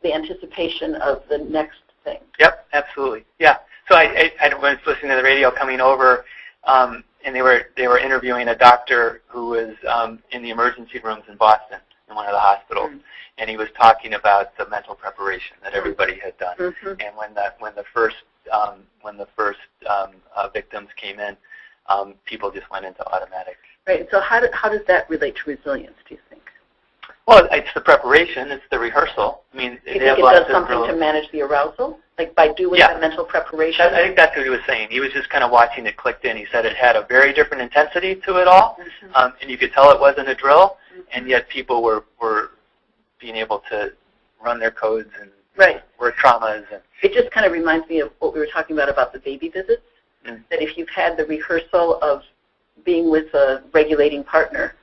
the anticipation of the next thing? Yep, absolutely. Yeah. So I was listening to the radio coming over, and they were interviewing a doctor who was in the emergency rooms in Boston, in one of the hospitals, and he was talking about the mental preparation that everybody had done. And when the first victims came in, people just went into automatic. Right. So how does that relate to resilience, do you think? Well, it's the preparation. It's the rehearsal. I mean, do you think it does something to manage the arousal, like by doing the mental preparation? I think that's what he was saying. He was just kind of watching it clicked in. He said it had a very different intensity to it all, and you could tell it wasn't a drill, and yet people were being able to run their codes and work traumas. And it just kind of reminds me of what we were talking about the baby visits, that if you've had the rehearsal of being with a regulating partner,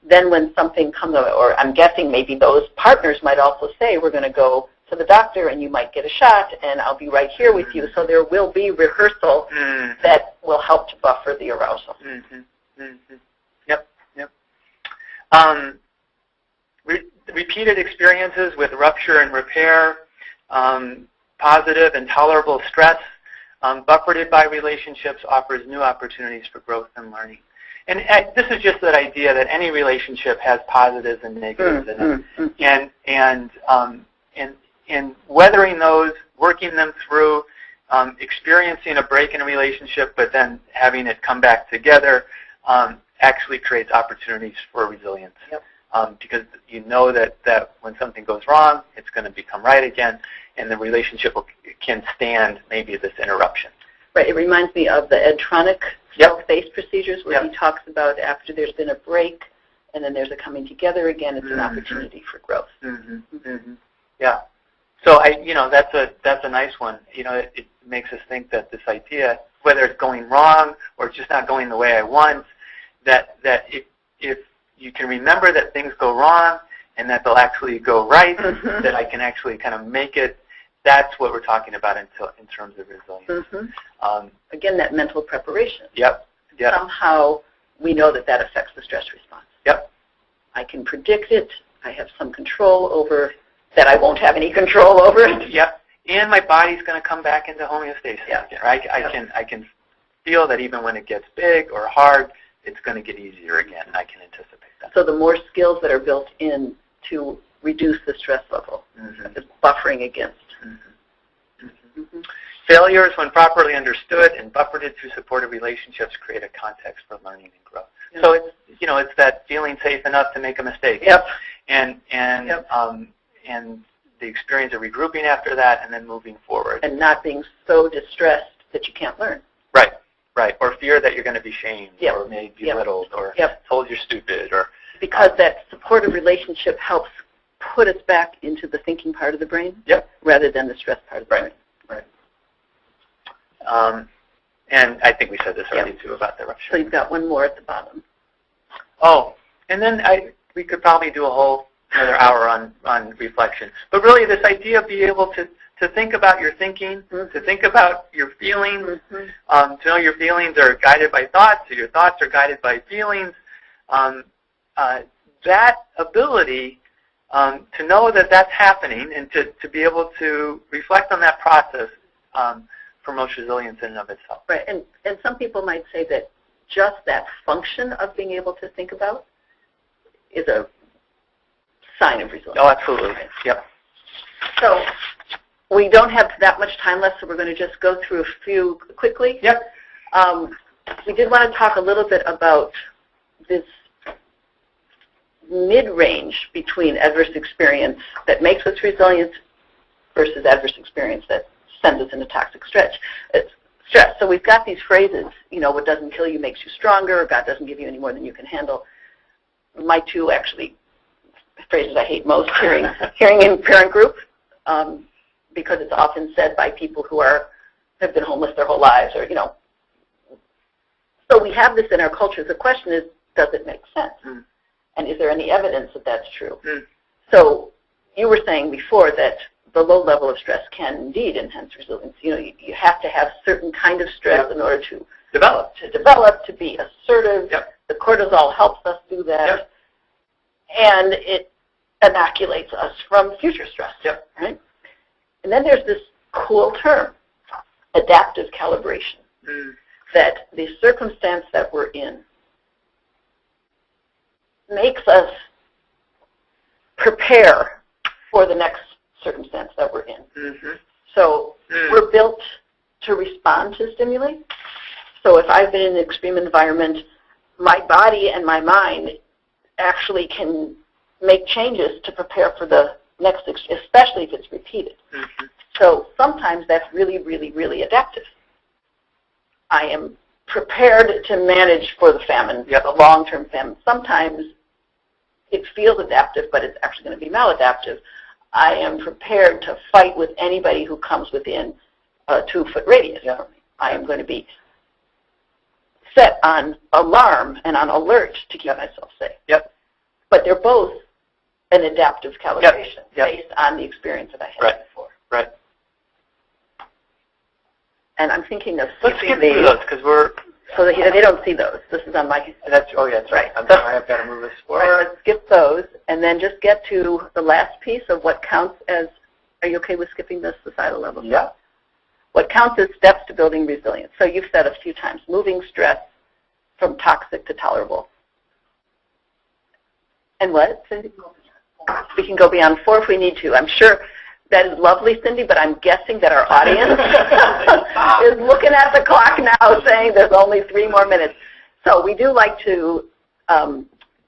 then when something comes up, or I'm guessing maybe those partners might also say, we're going to go to the doctor and you might get a shot and I'll be right here with you. So there will be rehearsal that will help to buffer the arousal. Yep. Repeated experiences with rupture and repair, positive and tolerable stress, buffered by relationships, offers new opportunities for growth and learning. And this is just that idea that any relationship has positives and negatives in it, and weathering those, working them through, experiencing a break in a relationship, but then having it come back together, actually creates opportunities for resilience. Because you know that when something goes wrong, it's going to become right again, and the relationship can stand maybe this interruption. Right. It reminds me of the Edtronic self-based procedures where he talks about after there's been a break and then there's a coming together again, it's an opportunity for growth. Yeah. So that's a nice one. It makes us think that this idea, whether it's going wrong or it's just not going the way I want, that if you can remember that things go wrong and that they'll actually go right, that I can actually kind of make it. That's what we're talking about in terms of resilience. Again, that mental preparation. Yep. Somehow we know that affects the stress response. Yep. I can predict it. I have some control over that. I won't have any control over it. Yep. And my body's going to come back into homeostasis again. Right? I can feel that even when it gets big or hard, it's going to get easier again, and I can anticipate that. So the more skills that are built in to reduce the stress level, is buffering against. Failures, when properly understood and buffered through supportive relationships, create a context for learning and growth. So it's that feeling safe enough to make a mistake. And the experience of regrouping after that and then moving forward. And not being so distressed that you can't learn. Right. Or fear that you're going to be shamed or made belittled or told you're stupid. Or because that supportive relationship helps put us back into the thinking part of the brain rather than the stress part of the brain. Right. And I think we said this already too about the rupture. So you've got one more at the bottom. Oh, and then we could probably do another hour on reflection. But really this idea of being able to think about your thinking, to think about your feelings, to know your feelings are guided by thoughts, or your thoughts are guided by feelings, that ability to know that that's happening and to be able to reflect on that process promotes resilience in and of itself. Right, and some people might say that just that function of being able to think about is a sign of resilience. Oh, absolutely. Yep. So we don't have that much time left, so we're going to just go through a few quickly. Yep. We did want to talk a little bit about this mid-range between adverse experience that makes us resilient versus adverse experience that sends us into toxic stress. So we've got these phrases, what doesn't kill you makes you stronger, God doesn't give you any more than you can handle. My two actually phrases I hate most hearing in parent group, because it's often said by people who have been homeless their whole lives, or So we have this in our culture. The question is, does it make sense? Mm. And is there any evidence that that's true? Mm. So you were saying before that the low level of stress can indeed enhance resilience. You have to have certain kind of stress in order to develop, to be assertive. Yep. The cortisol helps us do that. Yep. And it inoculates us from future stress. Yep. Right? And then there's this cool term, adaptive calibration, that the circumstance that we're in makes us prepare for the next circumstance that we're in. Mm-hmm. So we're built to respond to stimuli. So if I've been in an extreme environment, my body and my mind actually can make changes to prepare for the next, especially if it's repeated. Mm-hmm. So sometimes that's really, really, really adaptive. I am prepared to manage for the famine, the long-term famine. Sometimes it feels adaptive, but it's actually going to be maladaptive. I am prepared to fight with anybody who comes within a 2-foot radius from me. I am going to be set on alarm and on alert to keep myself safe. Yep. But they're both an adaptive calibration based on the experience that I had before. Right. And I'm thinking of skipping these. Let's skip through those, because so they don't see those. This is on my... That's right. I'm sorry, I've got to move this forward. Let's skip those, and then just get to the last piece of what counts as... Are you okay with skipping the societal level? Yeah. What counts as steps to building resilience. So you've said a few times, moving stress from toxic to tolerable. And what, Cindy? We can go beyond 4 if we need to. I'm sure that is lovely, Cindy, but I'm guessing that our audience is looking at the clock now saying there's only 3 more minutes. So we do like to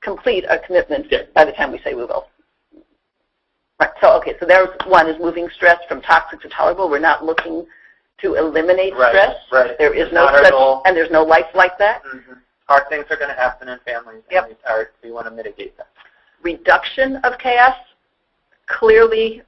complete a commitment by the time we say we will. Right. So, okay, so there's one, is moving stress from toxic to tolerable. We're not looking to eliminate stress. Right. There is no stress, and there's no life like that. Mm-hmm. Hard things are going to happen in families, and we want to mitigate them. Reduction of chaos. Clearly,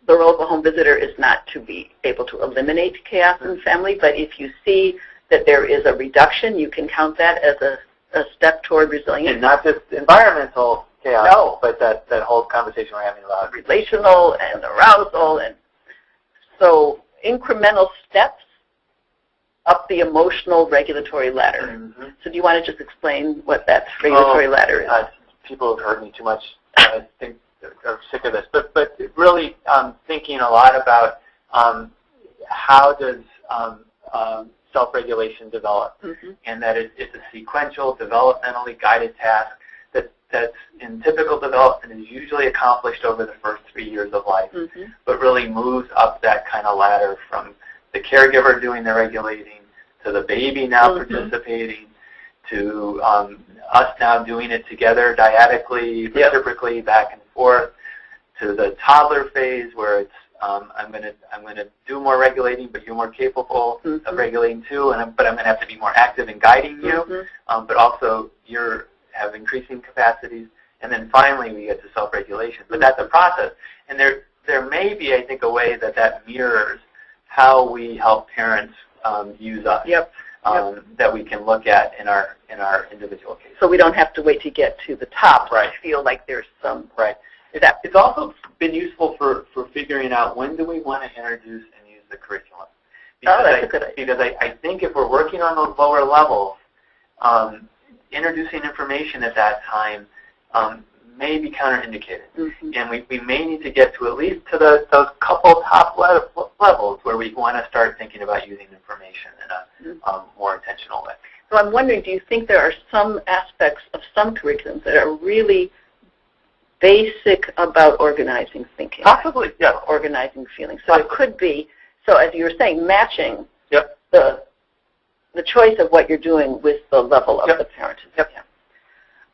the role of a home visitor is not to be able to eliminate chaos in family, but if you see that there is a reduction, you can count that as a step toward resilience. And not just environmental chaos, but that whole conversation we're having about relational and arousal. And so incremental steps up the emotional regulatory ladder. Mm-hmm. So do you want to just explain what that regulatory ladder is? People have heard me too much. I think are sick of this, but really thinking a lot about how does self-regulation develop, and that it's a sequential, developmentally guided task that's in typical development is usually accomplished over the first 3 years of life, but really moves up that kind of ladder from the caregiver doing the regulating to the baby now participating to us now doing it together dyadically, reciprocally, back and forth, to the toddler phase where it's I'm going to do more regulating, but you're more capable of regulating too, but I'm going to have to be more active in guiding you, but also you have increasing capacities, and then finally we get to self-regulation. But that's a process, and there may be, I think, a way that mirrors how we help parents use us. That we can look at in our individual cases. So we don't have to wait to get to the top to feel like there's some... Right. It's also been useful for figuring out when do we want to introduce and use the curriculum. Because that's a good idea. Because I think if we're working on those lower levels, introducing information at that time may be counterindicated. And we may need to get to at least to those couple top levels where we want to start thinking about using information in a more intentional way. So I'm wondering, do you think there are some aspects of some curriculums that are really basic about organizing thinking? Possibly, yes. Organizing feelings. So it could be, so as you were saying, matching the choice of what you're doing with the level of the parent.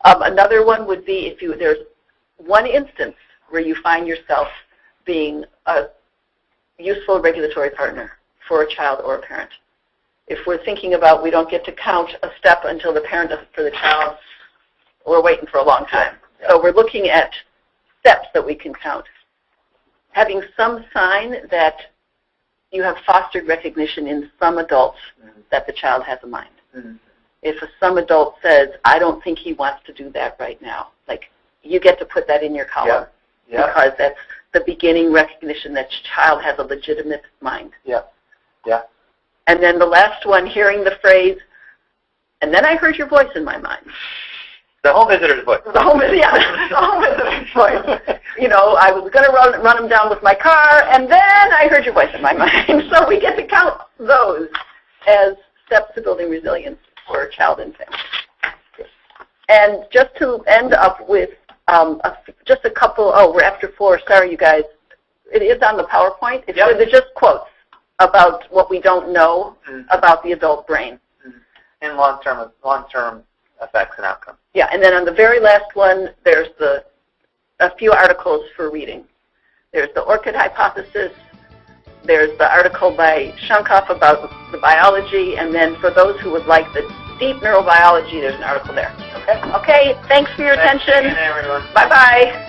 Another one would be if there's one instance where you find yourself being a useful regulatory partner for a child or a parent. If we're thinking about we don't get to count a step until the parent does it for the child, we're waiting for a long time. Yeah. So we're looking at steps that we can count. Having some sign that you have fostered recognition in some adults that the child has a mind. If some adult says, I don't think he wants to do that right now, like, you get to put that in your column because that's the beginning recognition that child has a legitimate mind. And then the last one, hearing the phrase, and then I heard your voice in my mind. The home visitor's voice. The home visitor's voice. You know, I was going to run him down with my car, and then I heard your voice in my mind. So we get to count those as steps to building resilience for a child and family. And just to end up with just a couple, we're after 4, sorry you guys. It is on the PowerPoint. They're just quotes about what we don't know about the adult brain. And long-term effects and outcomes. Yeah, and then on the very last one, there's a few articles for reading. There's the orchid hypothesis. There's the article by Shankoff about the biology, and then for those who would like the deep neurobiology, there's an article there. Okay, thanks for your attention. Thanks, everyone. Bye-bye.